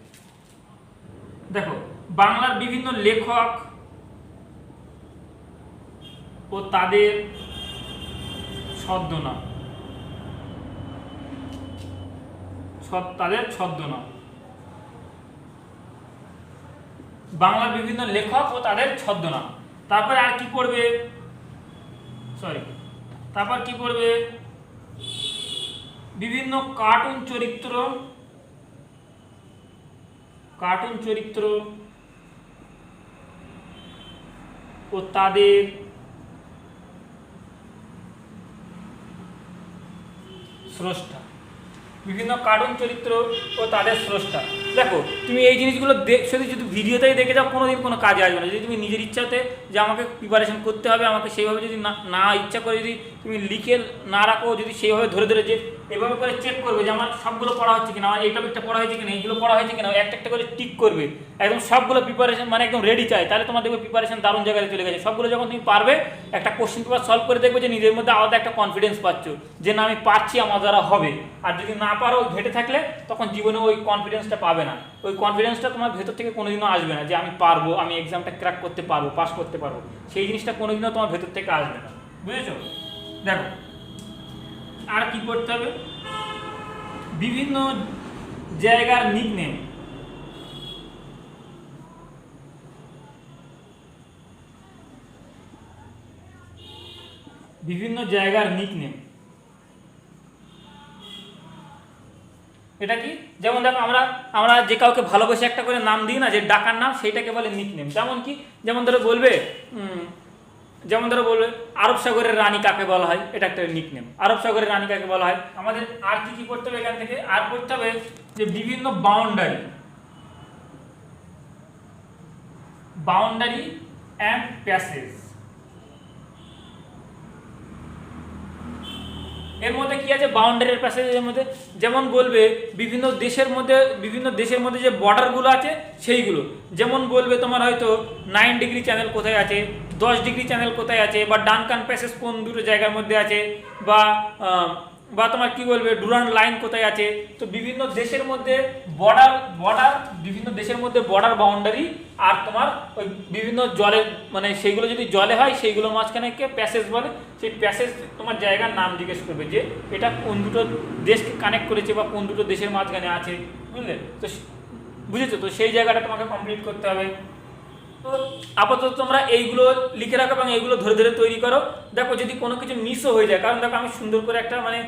দেখো বাংলার বিভিন্ন লেখক ও তাদের ছদ্মনাম, বাংলার বিভিন্ন লেখক ও তাদের ছদ্মনাম। তারপরে আর কি পড়বে, তারপর কি পড়বে, বিভিন্ন কার্টুন চরিত্র ও তাদের স্রষ্টা, বিভিন্ন কার্টুন চরিত্র ও তাদের স্রষ্টা। দেখো তুমি এই জিনিসগুলো শুধু ভিডিওতেই দেখে যাও, কোনোদিন কোনো কাজে আসবে না। যদি তুমি নিজের ইচ্ছাতে যে আমাকে প্রিপারেশন করতে হবে, আমাকে সেইভাবে যদি না ইচ্ছা করে যদি তুমি লিখে না রাখো, যদি সেইভাবে ধরে ধরে যে এভাবে করে চেক করবে যে আমার সবগুলো পড়া হচ্ছে কিনা, আমার এই টপিকটা পড়া হয়েছে কিনা, এইগুলো পড়া হয়েছে কিনা, একটা একটা করে টিক করবে, একদম সবগুলো প্রিপারেশন মানে একদম রেডি চাই, তাহলে তোমার দেখবে প্রিপারেশন দারুণ জায়গায় চলে গেছে। সবগুলো যখন তুমি পারবে, একটা কোশ্চেন পেপার সলভ করে দেখবে যে নিজের মধ্যে আলাদা একটা কনফিডেন্স পাচ্ছ যে না আমি পারছি, আমার দ্বারা হবে। আর যদি না পারো ঘেটে থাকলে তখন জীবনে ওই কনফিডেন্সটা পাবে না, ওই কনফিডেন্সটা তোমার ভেতর থেকে কোনোদিনও আসবে না যে আমি পারবো, আমি এক্সামটা ক্র্যাক করতে পারবো, পাস করতে পারবো, সেই জিনিসটা কোনোদিনও তোমার ভেতর থেকে আসবে না, বুঝেছো? দেখো আর কি করতে হবে, বিভিন্ন জায়গার নিকনেম, এটা কি, যেমন দেখো আমরা যে কাউকে ভালোবেসে একটা করে নাম দিই না, যে ডাকার নাম, সেইটাকে বলে নিকনেম। যেমন কি, যেমন ধরো বলবে আরব সাগরের রানী কাকে বলা হয়, এটা একটা নিকনেম, আরব সাগরের রানী কাকে বলা হয়। আমাদের আর কি করতে হবে এখান থেকে, আর করতে হবে যে বিভিন্ন বাউন্ডারি অ্যান্ড প্যাসেজ। এর মধ্যে কি আছে, বাউন্ডারি প্যাসেজের মধ্যে যেমন বলবে বিভিন্ন দেশের মধ্যে যে বর্ডারগুলো আছে সেইগুলো, যেমন বলবে তোমার হয়তো 9 ডিগ্রি চ্যানেল কোথায় আছে, 10 ডিগ্রি চ্যানেল কোথায় আছে, বা ডানকান প্যাসেজ কোন দুটো জায়গার মধ্যে আছে, বা তোমার কি বলবে ডুরান্ড লাইন কোথায় আছে। তো বিভিন্ন দেশের মধ্যে বর্ডার বাউন্ডারি, আর তোমার ওই বিভিন্ন জলের মানে সেইগুলো যদি জলে হয় সেইগুলোর মাঝখানে প্যাসেজ বলে, সেই প্যাসেজ তোমার জায়গার নাম জিজ্ঞেস করবে যে এটা কোন দুটো দেশকে কানেক্ট করেছে বা কোন দুটো দেশের মাঝখানে আছে, বুঝলে? তো বুঝেছো তো, সেই জায়গাটা তোমাকে কমপ্লিট করতে হবে। তো আপাতত তোমরা এইগুলো লিখে রাখো এবং এইগুলো ধরে ধরে তৈরি করো। দেখো যদি কোনো কিছু মিসও হয়ে যায়, কারণ দেখো আমি সুন্দর করে একটা মানে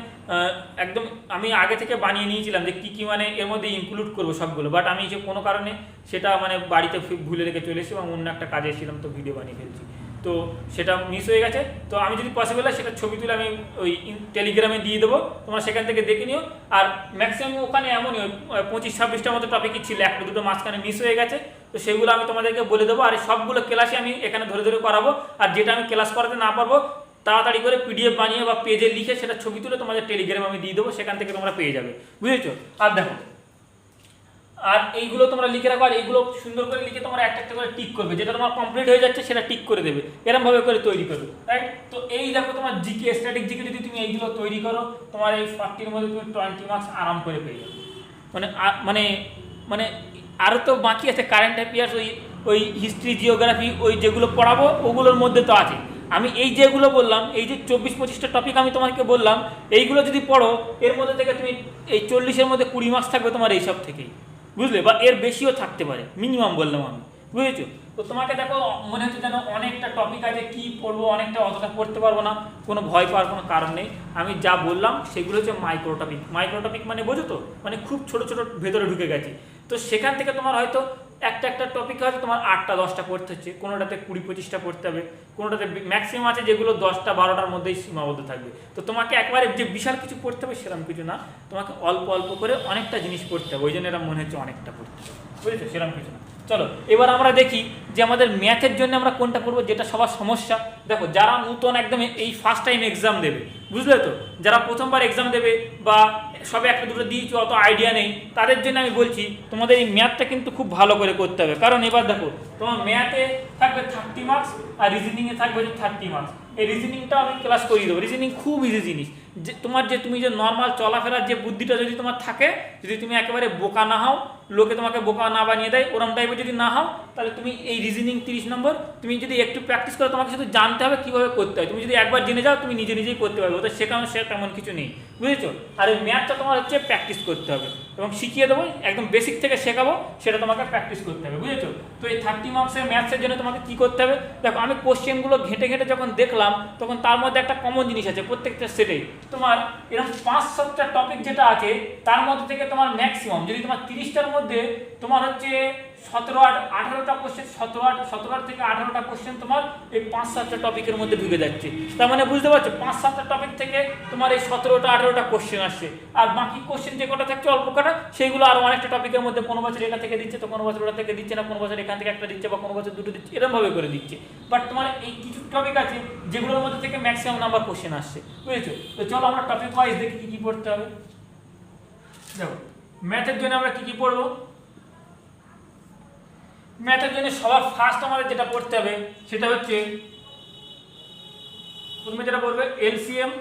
একদম আমি আগে থেকে বানিয়ে নিয়েছিলাম যে কী মানে এর মধ্যে ইনক্লুড করবো সবগুলো, বাট আমি যে কোনো কারণে সেটা মানে বাড়িতে ভুলে রেখে চলে এসেছি এবং অন্য একটা কাজে এসেছিলাম, তো ভিডিও বানিয়ে ফেলছি, তো সেটা মিস হয়ে গেছে। তো আমি যদি পসিবল হয় সেটা ছবি তুলে আমি ওই টেলিগ্রামে দিয়ে দেবো, তোমরা সেখান থেকে দেখে নিও। আর ম্যাক্সিমাম ওখানে এমনই 25-26টার মতো টপিকই ছিল, একটা দুটো মাঝখানে মিস হয়ে গেছে, তো সেগুলো আমি তোমাদেরকে বলে দেবো। আর সবগুলো ক্লাসে আমি এখানে ধরে ধরে করাবো, আর যেটা আমি ক্লাস করাতে না পারবো তাড়াতাড়ি করে পিডিএফ বানিয়ে বা পেজে লিখে সেটা ছবি তুলে তোমাদের টেলিগ্রামে আমি দিয়ে দেবো, সেখান থেকে তোমরা পেয়ে যাবে, বুঝেছো? আর দেখো আর এইগুলো তোমরা লিখে রাখো, আর এইগুলো সুন্দর করে লিখে তোমরা একটা একটা করে টিক করবে, যেটা তোমার কমপ্লিট হয়ে যাচ্ছে সেটা টিক করে দেবে, এরকমভাবে করে তৈরি করবে, রাইট? তো এই দেখো তোমার জিকে, স্ট্যাটিক জিকে যদি তুমি এইগুলো তৈরি করো, তোমার এই 40-র মধ্যে তুমি 20 মার্কস আরাম করে পেয়ে যাবে। মানে মানে মানে আরও তো বাকি আছে, কারেন্ট অ্যাফেয়ার্স, ওই হিস্ট্রি, জিওগ্রাফি, ওই যেগুলো পড়াবো ওগুলোর মধ্যে তো আছে। আমি এই যেগুলো বললাম, এই যে 24-25টা টপিক আমি তোমাকে বললাম, এইগুলো যদি পড়ো, এর মধ্যে থেকে তুমি এই 40-এর মধ্যে 20 মার্কস থাকবে তোমার এইসব থেকেই, বুঝলে? বা এর বেশিও থাকতে পারে, মিনিমাম বললাম আমি, বুঝেছো? তো তোমাকে দেখো মনে হচ্ছে যেন অনেকটা টপিক আছে, কি পড়বো, অনেকটা, অতটা পড়তে পারবো না, কোনো ভয় পাওয়ার কোনো কারণ নেই। আমি যা বললাম সেগুলো হচ্ছে মাইক্রো টপিক। মাইক্রো টপিক মানে বোঝো তো, মানে খুব ছোট ছোট ভেতরে ঢুকে গেছে। তো সেখান থেকে তোমার হয়তো একটা একটা টপিক হয়তো তোমার 8টা-10টা পড়তে হচ্ছে, কোনোটাতে 20-25টা পড়তে হবে, কোনোটাতে ম্যাক্সিমাম আছে যেগুলো 10টা-12টার মধ্যেই সীমাবদ্ধ থাকবে। তো তোমাকে একবারে যে বিশাল কিছু পড়তে হবে সেরকম কিছু না, তোমাকে অল্প অল্প করে অনেকটা জিনিস পড়তে হবে, ওই জন্য এরা মনে হচ্ছে অনেকটা পড়তে হবে, বুঝেছো? সেরকম কিছু না। চলো এবার আমরা দেখি যে আমাদের ম্যাথের জন্য আমরা কোনটা পড়বো, যেটা সবার সমস্যা। দেখো যারা নতুন একদম এই ফার্স্ট টাইম এক্সাম দেবে, বুঝলে তো, যারা প্রথমবার এক্সাম দেবে বা সবে একটা দুটো দিয়েছি, অত আইডিয়া নেই, তাদের জন্য আমি বলছি তোমাদের এই ম্যাথটা কিন্তু খুব ভালো করে করতে হবে। কারণ এবার দেখো তোমার ম্যাথে থাকবে 30 মার্কস আর রিজনিংয়ে থাকবে 30 মার্কস। এই রিজনিংটা আমি ক্লাস করিয়ে দেবো। রিজনিং খুব ইজি জিনিস, যে তোমার যে তুমি যে নর্মাল চলাফেরার যে বুদ্ধিটা যদি তোমার থাকে, যদি তুমি একেবারে বোকা না হও, লোকে তোমাকে বোকা না বানিয়ে দেয়, ওরম টাইপের যদি না হও, তাহলে তুমি এই রিজনিং 30 নম্বর তুমি যদি একটু প্র্যাকটিস করো, তোমাকে শুধু জানতে হবে কীভাবে করতে হয়। তুমি যদি একবার জেনে যাও তুমি নিজে নিজেই করতে পারবে, ওদের শেখানো সে তেমন কিছু নেই, বুঝেছো? আর এই ম্যাথটা তোমার হচ্ছে প্র্যাকটিস করতে হবে, এবং শিখিয়ে দেবো, একদম বেসিক থেকে শেখাবো, সেটা তোমাকে প্র্যাকটিস করতে হবে, বুঝেছো? তো এই 30 মার্কসের ম্যাথসের জন্য তোমাকে কী করতে হবে? দেখো আমি কোশ্চেনগুলো ঘেঁটে ঘেঁটে যখন দেখলাম, তখন তার মধ্যে একটা কমন জিনিস আছে প্রত্যেকটা সেটেই। তোমার এরকম 5-7টা টপিক যেটা আছে, তার মধ্যে থেকে তোমার ম্যাক্সিমাম, যদি তোমার 30টার মধ্যে তোমার হচ্ছে 17-18টা কোশ্চেন, 17 থেকে 18টা কোশ্চেন তোমার এই 5-7টা টপিকের মধ্যে ঢুকে যাচ্ছে। তার মানে বুঝতে পারছো, 5-7টা টপিক থেকে তোমার এই 17-18টা কোশ্চেন আসছে, আর বাকি কোশ্চেন যে কটা থাকছে অল্প কটা, সেইগুলো আরও অনেকটা টপিকের মধ্যে কোনো বছর এটা থেকে দিচ্ছে, তো কোনো বছর ওটা থেকে দিচ্ছে না, কোনো বছর এখান থেকে একটা দিচ্ছে, বা কোনো বছর দুটো দিচ্ছে, এরকমভাবে করে দিচ্ছে। বাট তোমার এই কিছু টপিক আছে যেগুলোর মধ্যে থেকে ম্যাক্সিমাম নাম্বার কোশ্চেন আসছে, বুঝেছো? তো চলো আমরা টপিক ওয়াইজ দেখি কী কী পড়তে হবে। দেখো ম্যাথের জন্য আমরা কী কী পড়বো। ম্যাথের জন্য সবার ফার্স্ট আমাদের যেটা পড়তে হবে সেটা হচ্ছে, তুমি যেটা পড়বে এলসিএম,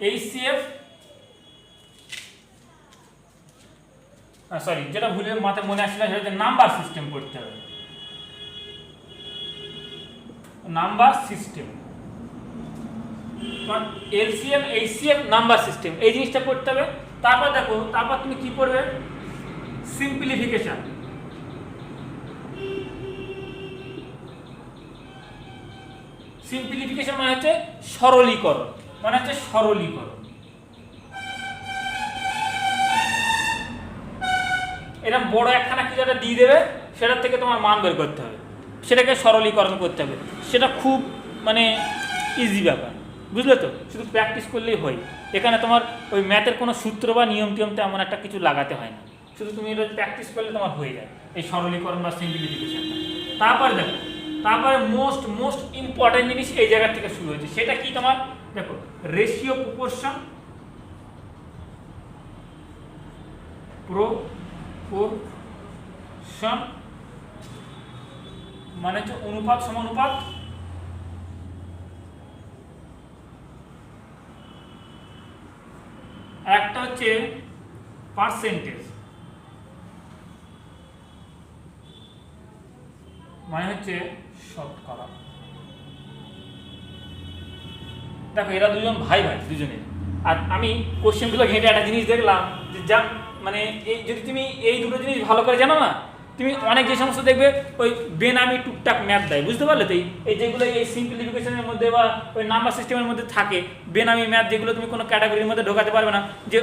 এইচসিএফ, সরি যেটা ভুলে মাথায় মনে আসলে সেটা হচ্ছে নাম্বার সিস্টেম পড়তে হবে। Number system, LCM, HCF, number system, এই জিনিসটা পড়তে হবে। তারপর দেখো, তারপর তুমি কি পড়বে? সিম্পলিফিকেশন। সিম্পলিফিকেশন মানে হচ্ছে সরলীকরণ, মানে হচ্ছে সরলীকরণ। এরকম বড় একখানা কিছু একটা দিয়ে দেবে, সেটার থেকে তোমার মান বের করতে হবে, সেটাকে সরলীকরণ করতে হবে। সেটা খুব মানে ইজি ব্যাপার, বুঝলে তো? শুধু প্র্যাকটিস করলেই হয়। এখানে তোমার ওই ম্যাথের কোনো সূত্র বা নিয়ম টিয়ম তেমন একটা কিছু লাগাতে হয় না, শুধু তুমি এটা প্র্যাকটিস করলে তোমার হয়ে যায় এই সরলীকরণ বা সিম্পলিফিকেশনটা। তারপরে দেখো, তারপরে মোস্ট ইম্পর্টেন্ট জিনিস এই জায়গা থেকে শুরু হয়েছে, সেটা কি তোমার? দেখো রেশিও প্রপোর্শন, প্রপোর্শন মানে হচ্ছে অনুপাত সমানুপাত, একটা হচ্ছে পার্সেন্টেজ, মানে হচ্ছে শতকরা। দেখো এরা দুজন ভাই দুজনে। আর আমি কোশ্চেনগুলো ঘেঁটে একটা জিনিস দেখলাম যে যা মানে এই যদি তুমি এই দুটো জিনিস ভালো করে জানো না, তুমি অনেক যে সমস্ত দেখবে ওই বেনামি টুকটাক ম্যাথ দেয়, বুঝতে পারলে তো? এই যেগুলো এই সিম্পলিফিকেশনের মধ্যে বা ওই নাম্বার সিস্টেমের মধ্যে থাকে বেনামি ম্যাথ, যেগুলো তুমি কোনো ক্যাটাগরির মধ্যে ঢোকাতে পারবে না, যে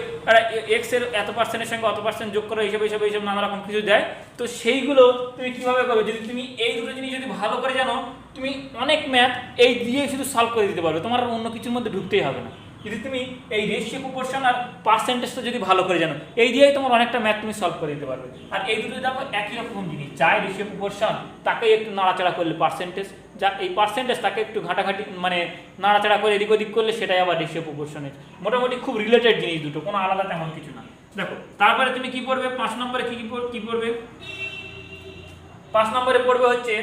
এক্স এর এত পার্সেন্টের সঙ্গে অত পার্সেন্ট যোগ করো, এইসব নানা রকম কিছু দেয়। তো সেইগুলো তুমি কীভাবে করবে? যদি তুমি এই দুটো জিনিস যদি ভালো করে জানো, তুমি অনেক ম্যাথ এই দিয়ে শুধু সলভ করে দিতে পারবে, তোমার অন্য কিছুর মধ্যে ঢুকতেই হবে না, যদি তুমি এই রেশিও প্রপোর্শন আর পার্সেন্টেজটা যদি ভালো করে জানো, এই দিয়েই তোমার অনেকটা ম্যাথ তুমি সলভ করে দিতে পারবে। আর এই দুটো দেখো একই রকম জিনিস, যাই রেশিও প্রপোর্শন তাকে একটু নাড়াচাড়া করলে পার্সেন্টেজ, যা এই পার্সেন্টেজ তাকে একটু ঘাটাঘাটি মানে নাড়াচাড়া করে এদিক ওদিক করলে সেটাই আবার রেশিও প্রপোর্শনের। মোটামুটি খুব রিলেটেড জিনিস দুটো, কোনো আলাদা তেমন কিছু না। দেখো তারপরে তুমি কি পড়বে 5 নম্বরে, কি পড়বে 5 নম্বরে পড়বে হচ্ছে,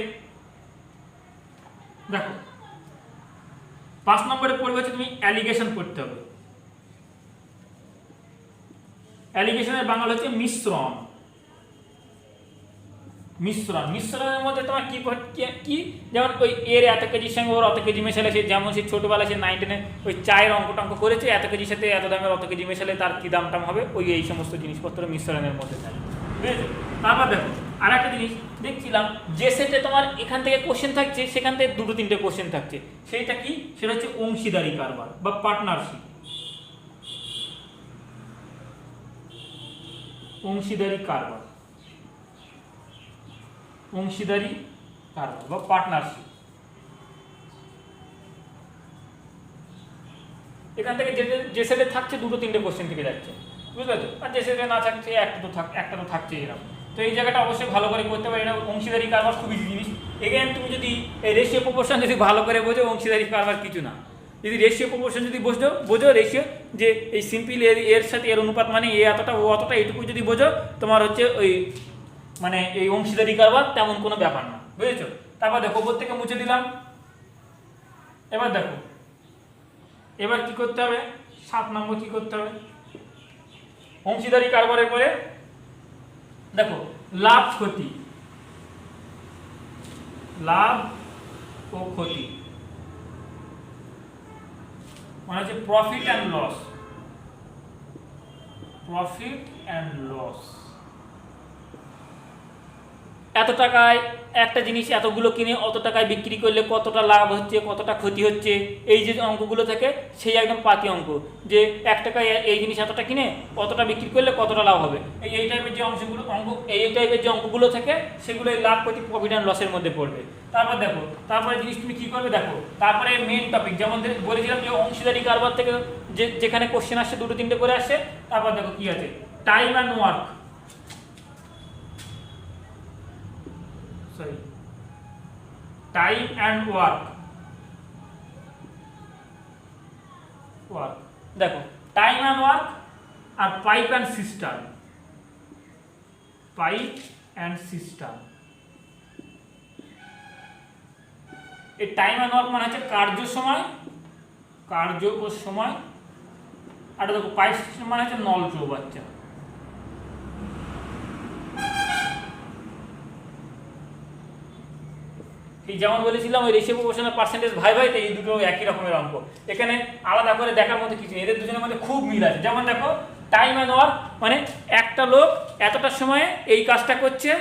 দেখো 5 নম্বরে পড়বে হচ্ছে তুমি অ্যালিগেশন পড়তে হবে। অ্যালিগেশনের বাংলা হচ্ছে মিশ্রণ। মিশ্রণের মধ্যে তোমার কি যেমন ওই এর এত কেজির সঙ্গে ওর অত কেজি মেশালে, সে যেমন সে ছোটবেলায় সে 9 10 ওই চায়ের অঙ্ক করেছে, এত কেজির সাথে এত দামের অত কেজি মেশালে তার কি দাম টাম হবে, ওই এই সমস্ত জিনিসপত্র মিশ্রণের মধ্যে থাকে, বুঝেছো? তারপর দেখো আর একটা জিনিস দেখছিলাম, যে সেটে তোমার এখান থেকে কোশ্চেন থাকছে সেখান থেকে 2-3টে কোশ্চেন থাকছে, সেইটা কি, সেটা হচ্ছে অংশীদারি কারবার বা পার্টনারশিপ। অংশীদারি কারবার বা পার্টনারশিপ। এখান থেকে যে সেটে থাকছে 2-3টে কোশ্চেন থেকে যাচ্ছে, বুঝতে পারছো? আর যে সেটে না থাকছে একটা তো থাকছে এরকম। তো এই জায়গাটা অবশ্যই ভালো করে করতে পারি না। অংশীদারি কারবার খুবই জিনিস। এগেন তুমি যদি এই রেশিও প্রপোর্শন যদি ভালো করে বোঝো, অংশীদারি কারবার কিছু না। যদি রেশিও প্রপোর্শন যদি বোঝো রেশিও, যে এই সিম্পল এর সাথে এর অনুপাত মানে এ এতটা ও অতটা, এইটুকু যদি বোঝো, তোমার হচ্ছে ওই মানে এই অংশীদারি কারবার তেমন কোনো ব্যাপার না, বুঝেছো? তারপর দেখো উপর থেকে মুছে দিলাম। এবার দেখো এবার কি করতে হবে, 7 নম্বর কি করতে হবে, অংশীদারি কারবারের পরে দেখো লাভ ও ক্ষতি মানে হচ্ছে প্রফিট অ্যান্ড লস। এত টাকায় একটা জিনিস এতগুলো কিনে অত টাকায় বিক্রি করলে কতটা লাভ হচ্ছে, কতটা ক্ষতি হচ্ছে, এই যে অঙ্কগুলো থাকে সেই একদম পাতি অঙ্ক, যে 1 টাকায় এই জিনিস এতটা কিনে অতটা বিক্রি করলে কতটা লাভ হবে, এই টাইপের যে এই টাইপের যে অঙ্কগুলো থাকে সেগুলো লাভ ক্ষতি প্রফিট অ্যান্ড লসের মধ্যে পড়বে। তারপর দেখো তারপরে জিনিস তুমি কি করবে, দেখো তারপরে মেন টপিক, যেমন বলেছিলাম যে অংশীদারি কারবার থেকে যেখানে কোশ্চেন আসছে 2-3টে করে আসছে। তারপর দেখো কি আছে, টাইম অ্যান্ড ওয়ার্ক, দেখো টাইম অ্যান্ড ওয়ার্ক আর পাইপ অ্যান্ড সিস্টেম। এই টাইম অ্যান্ড ওয়ার্ক মানে হচ্ছে কার্য ও সময়, আর দেখো পাইপ সিস্টেম মানে হচ্ছে নল চৌবাচ্চা। এই যেমন বলেছিলাম ওই রেশিও প্রপোর্শনাল পার্সেন্টেজ ভাই তো এই দুটো একই রকমের অঙ্ক, এখানে আলাদা করে দেখার মতো কিছু নেই, এদের দুজনের মধ্যে খুব মিল আছে। যেমন দেখো টাইম অ্যান্ড ওয়ার্ক মানে একটা লোক এতটা সময়ে এই কাজটা করছে,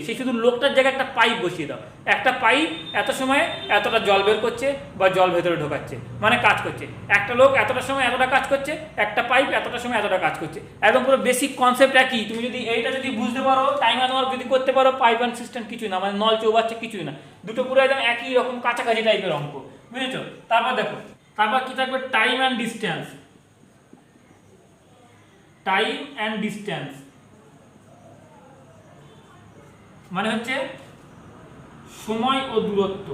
সেই শুধু লোকটার জায়গায় একটা পাইপ বসিয়ে দাও, একটা পাইপ এত সময়ে এতটা জল বের করছে বা জল ভেতরে ঢোকাচ্ছে, মানে কাজ করছে। একটা লোক এতটা সময় এতটা কাজ করছে, একটা পাইপ এতটা সময় এতটা কাজ করছে, একদম পুরো বেসিক কনসেপ্ট একই। তুমি যদি এইটা যদি বুঝতে পারো, টাইম অ্যান্ড ওয়ার্ক যদি করতে পারো, পাইপ অ্যান্ড সিস্টেম কিছুই না, মানে নল চৌবাচ্চা কিছুই না, দুটো পুরো একদম একই রকম কাছাকাছি টাইপের অঙ্ক, বুঝেছো? তারপর দেখো তারপর কি থাকবে, টাইম অ্যান্ড ডিস্টেন্স মানে হচ্ছে সময় ও দূরত্ব।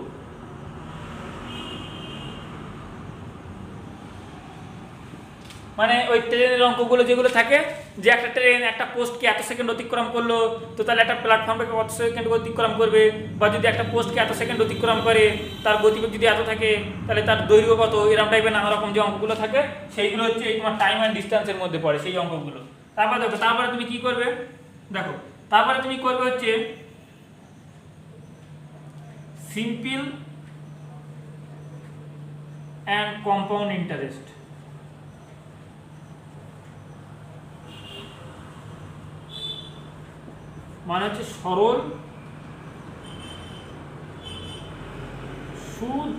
মানে ওই ট্রেনের অঙ্কগুলো যেগুলো থাকে, যে একটা ট্রেন একটা পোস্টকে এত সেকেন্ড অতিক্রম করলো, তো তাহলে একটা প্ল্যাটফর্মকে কত সেকেন্ড অতিক্রম করবে, বা যদি একটা পোস্টকে এত সেকেন্ড অতিক্রম করে তার গতিবেগ যদি এত থাকে তাহলে তার দৈর্ঘ্য কত, এরকম টাইপের নানা রকম যে অঙ্কগুলো থাকে সেইগুলো হচ্ছে এই তোমার টাইম অ্যান্ড ডিস্টেন্সের মধ্যে পড়ে সেই অঙ্কগুলো। তারপরে তুমি কি করবে, দেখো তারপরে তুমি করবে হচ্ছে সিম্পল অ্যান্ড কম্পাউন্ড ইন্টারেস্ট। মানে হচ্ছে সরল সুদ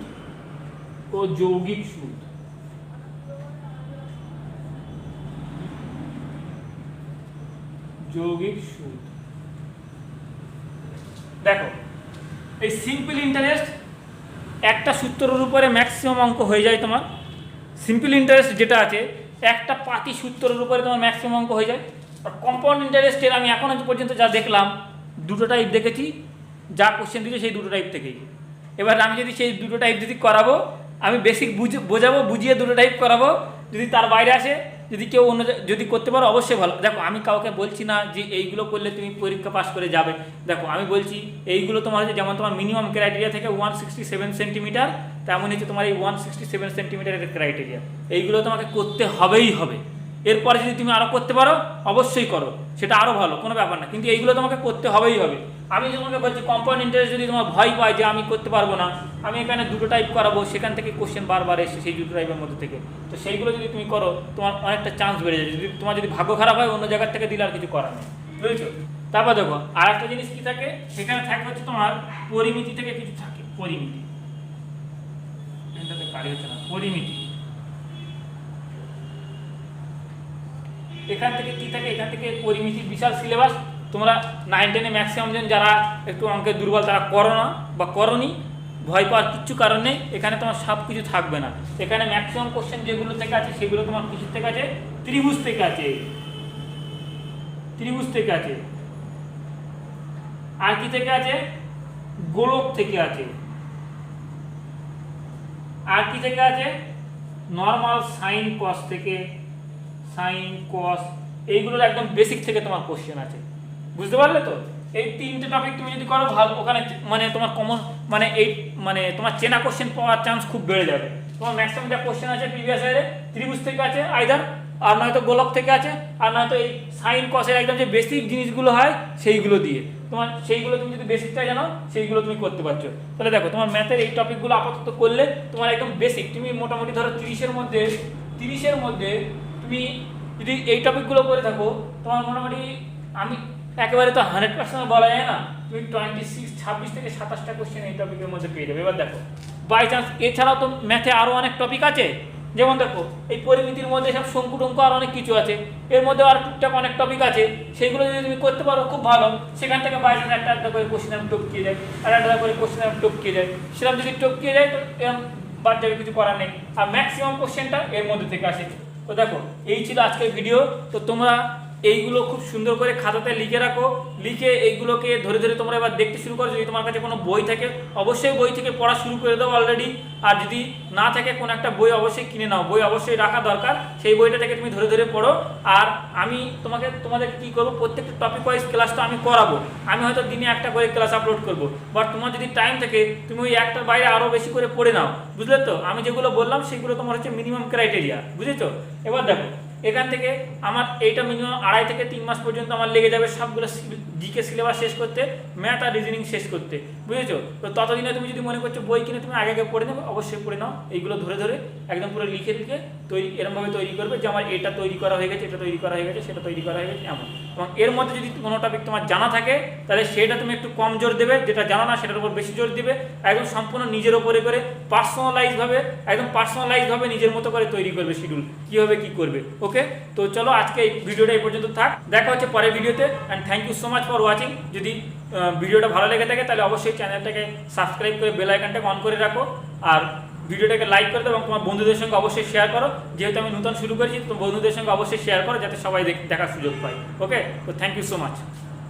ও যৌগিক সুদ। দেখো এই সিম্পল ইন্টারেস্ট একটা সূত্রের উপরে ম্যাক্সিমাম অঙ্ক হয়ে যায় তোমার। সিম্পল ইন্টারেস্ট যেটা আছে একটা পাতি সূত্রের উপরে তোমার ম্যাক্সিমাম অঙ্ক হয়ে যায়। আর কম্পাউন্ড ইন্টারেস্টের আমি এখন পর্যন্ত যা দেখলাম দুটো টাইপ দেখেছি, যা কোশ্চেন দিয়েছে সেই দুটো টাইপ থেকেই। এবার আমি যদি সেই দুটো টাইপ যদি করাবো, আমি বেসিক বোঝাবো, বুঝিয়ে দুটো টাইপ করাবো, যদি তার বাইরে আসে, যদি কেউ অন্য যদি করতে পারো অবশ্যই ভালো। দেখো আমি কাউকে বলছি না যে এইগুলো করলে তুমি পরীক্ষা পাস করে যাবে। দেখো আমি বলছি এইগুলো তোমার হচ্ছে যেমন তোমার মিনিমাম ক্রাইটেরিয়া থেকে 167 সেন্টিমিটার, তেমন হচ্ছে তোমার এই 167 সেন্টিমিটারের ক্রাইটেরিয়া। এইগুলো তোমাকে করতে হবেই হবে। এরপরে যদি তুমি আরও করতে পারো অবশ্যই করো, সেটা আরও ভালো, কোনো ব্যাপার না, কিন্তু এইগুলো তোমাকে করতে হবেই হবে। আমি তোমাকে বলছি কম্পাউন্ড ইন্টারেস্ট যদি তোমার ভয় পায় যে আমি করতে পারবো না, আমি এখানে দুটো টাইপ করাবো, সেখান থেকে কোশ্চেন বারবার এসে সেই দুটো টাইপের মধ্যে থেকে, তো সেইগুলো যদি তুমি করো তোমার অনেকটা চান্স বেড়ে যাবে। যদি তোমার যদি ভাগ্য খারাপ হয় অন্য জায়গার থেকে দিলে আর কিছু করার নেই, বুঝেছো? তারপর দেখো আর একটা জিনিস কি থাকে, সেখানে থাকে হচ্ছে তোমার পরিমিতি থেকে কিছু থাকে, পরিমিতি, এটাতে কারি হচ্ছে না, পরিমিতি। এখান থেকে কি থাকে, এখান থেকে পরিমিতির বিশাল সিলেবাস। তোমরা 9-10-এ ম্যাক্সিমাম জন যারা একটু অঙ্কের দুর্বল তারা করো না বা করনি, ভয় পাওয়ার কিচ্ছু কারণ নেই। এখানে তোমার সব কিছু থাকবে না। এখানে ম্যাক্সিমাম কোশ্চেন যেগুলো থেকে আছে সেগুলো তোমার কিছু থেকে আছে, ত্রিভুজ থেকে আছে, ত্রিভুজ থেকে আছে, আর কি থেকে আছে, গোলক থেকে আছে, আর কি থেকে আছে, নর্মাল সাইন কস থেকে, সাইন কস, এইগুলোর একদম বেসিক থেকে তোমার কোশ্চেন আছে। বুঝতে পারলে তো? এই তিনটে টপিক তুমি যদি করো ভালো, ওখানে মানে তোমার কমন মানে এই মানে তোমার চেনা কোশ্চেন পাওয়ার চান্স খুব বেড়ে যাবে। তোমার ম্যাক্সিমাম যা কোশ্চেন আছে প্রিভিয়াস ইয়ারে ত্রিভুজ থেকে আছে আইদার, আর নয়তো গোলক থেকে আছে, আর নয়তো এই সাইন কসের একদম যে বেসিক জিনিসগুলো হয় সেইগুলো দিয়ে তোমার, সেইগুলো তুমি যদি বেসিকটা জানো সেইগুলো তুমি করতে পারছো। তাহলে দেখো তোমার ম্যাথের এই টপিকগুলো আপাতত করলে তোমার একদম বেসিক, তুমি মোটামুটি ধরো 30-এর মধ্যে তুমি যদি এই টপিকগুলো করে থাকো তোমার মোটামুটি, আমি একেবারে তো 100% বলা যায় না, তুমি 26 থেকে 27টা কোশ্চেন এই টপিকের মধ্যে পেয়ে যাবে। এবার দেখো বাই চান্স এছাড়াও তো ম্যাথে আরও অনেক টপিক আছে, যেমন দেখো এই পরিমিতির মধ্যে সব শঙ্কু টঙ্কু আর অনেক কিছু আছে, এর মধ্যে আর টুকটাক অনেক টপিক আছে, সেগুলো যদি তুমি করতে পারো খুব ভালো। সেখান থেকে বাই চান্স একটা করে কোশ্চেন আমি টপকিয়ে যায়, আর একটা করে কোশ্চেন আমি টপকিয়ে যায়, সেরকম যদি টপকিয়ে যায় তো এরকম বাদ যাবে, কিছু করার নেই। আর ম্যাক্সিমাম কোশ্চেনটা এর মধ্যে থেকে আসে। তো দেখো এই ছিল আজকের ভিডিও। তো তোমরা এইগুলো খুব সুন্দর করে খাতাতে লিখে রাখো, লিখে এইগুলোকে ধরে ধরে তোমরা এবার দেখতে শুরু করো। যদি তোমার কাছে কোনো বই থাকে অবশ্যই বই থেকে পড়া শুরু করে দাও অলরেডি, আর যদি না থাকে কোনো একটা বই অবশ্যই কিনে নাও, বই অবশ্যই রাখা দরকার, সেই বইটা থেকে তুমি ধরে ধরে পড়ো। আর আমি তোমাদের কি করবো, প্রত্যেকটা টপিক ওয়াইজ ক্লাসটা আমি করাবো। আমি হয়তো দিনে একটা করে ক্লাস আপলোড করবো, বাট তোমার যদি টাইম থাকে তুমি ওই একটার বাইরে আরও বেশি করে পড়ে নাও, বুঝলে তো? আমি যেগুলো বললাম সেগুলো তোমার হচ্ছে মিনিমাম ক্রাইটেরিয়া, বুঝেছো? এবার দেখো এখান থেকে আমার এইটা মিনিমাম 2.5 থেকে 3 মাস পর্যন্ত আমার লেগে যাবে সবগুলো জিকে সিলেবাস শেষ করতে, ম্যাথ আর রিজনিং শেষ করতে, বুঝেছো? তো ততদিনে তুমি যদি মনে করছো বই কিনে তুমি আগে আগে পড়ে নেবে, অবশ্যই পড়ে নাও। এইগুলো ধরে ধরে একদম পুরো লিখে লিখে এরমভাবে তৈরি করবে যে আমার এটা তৈরি করা হয়ে গেছে, এটা তৈরি করা হয়ে গেছে, সেটা তৈরি করা হয়ে গেছে, এমন। এবং এর মধ্যে যদি কোনো টপিক তোমার জানা থাকে তাহলে সেটা তুমি একটু কম জোর দেবে, যেটা জানো না সেটার উপর বেশি জোর দিবে। একদম সম্পূর্ণ নিজের ওপরে করে পার্সোনালাইজভাবে নিজের মতো করে তৈরি করবে শিডিউল, কীভাবে কী করবে। ওকে, তো চলো আজকে এই ভিডিওটা এই পর্যন্ত থাক, দেখা হচ্ছে পরের ভিডিওতে। And thank you so much for watching. যদি ভিডিওটা ভালো লেগে থাকে তাহলে অবশ্যই চ্যানেলটাকে সাবস্ক্রাইব করে বেল আইকনটাকে অন করে রাখো, আর ভিডিওটাকে লাইক করে দাও এবং তোমার বন্ধুদের সঙ্গে অবশ্যই শেয়ার করো। যেহেতু আমি নতুন শুরু করেছি তো বন্ধুদের সঙ্গে অবশ্যই শেয়ার করো যাতে সবাই দেখার সুযোগ পায়। ওকে, তো থ্যাংক ইউ সো মাচ।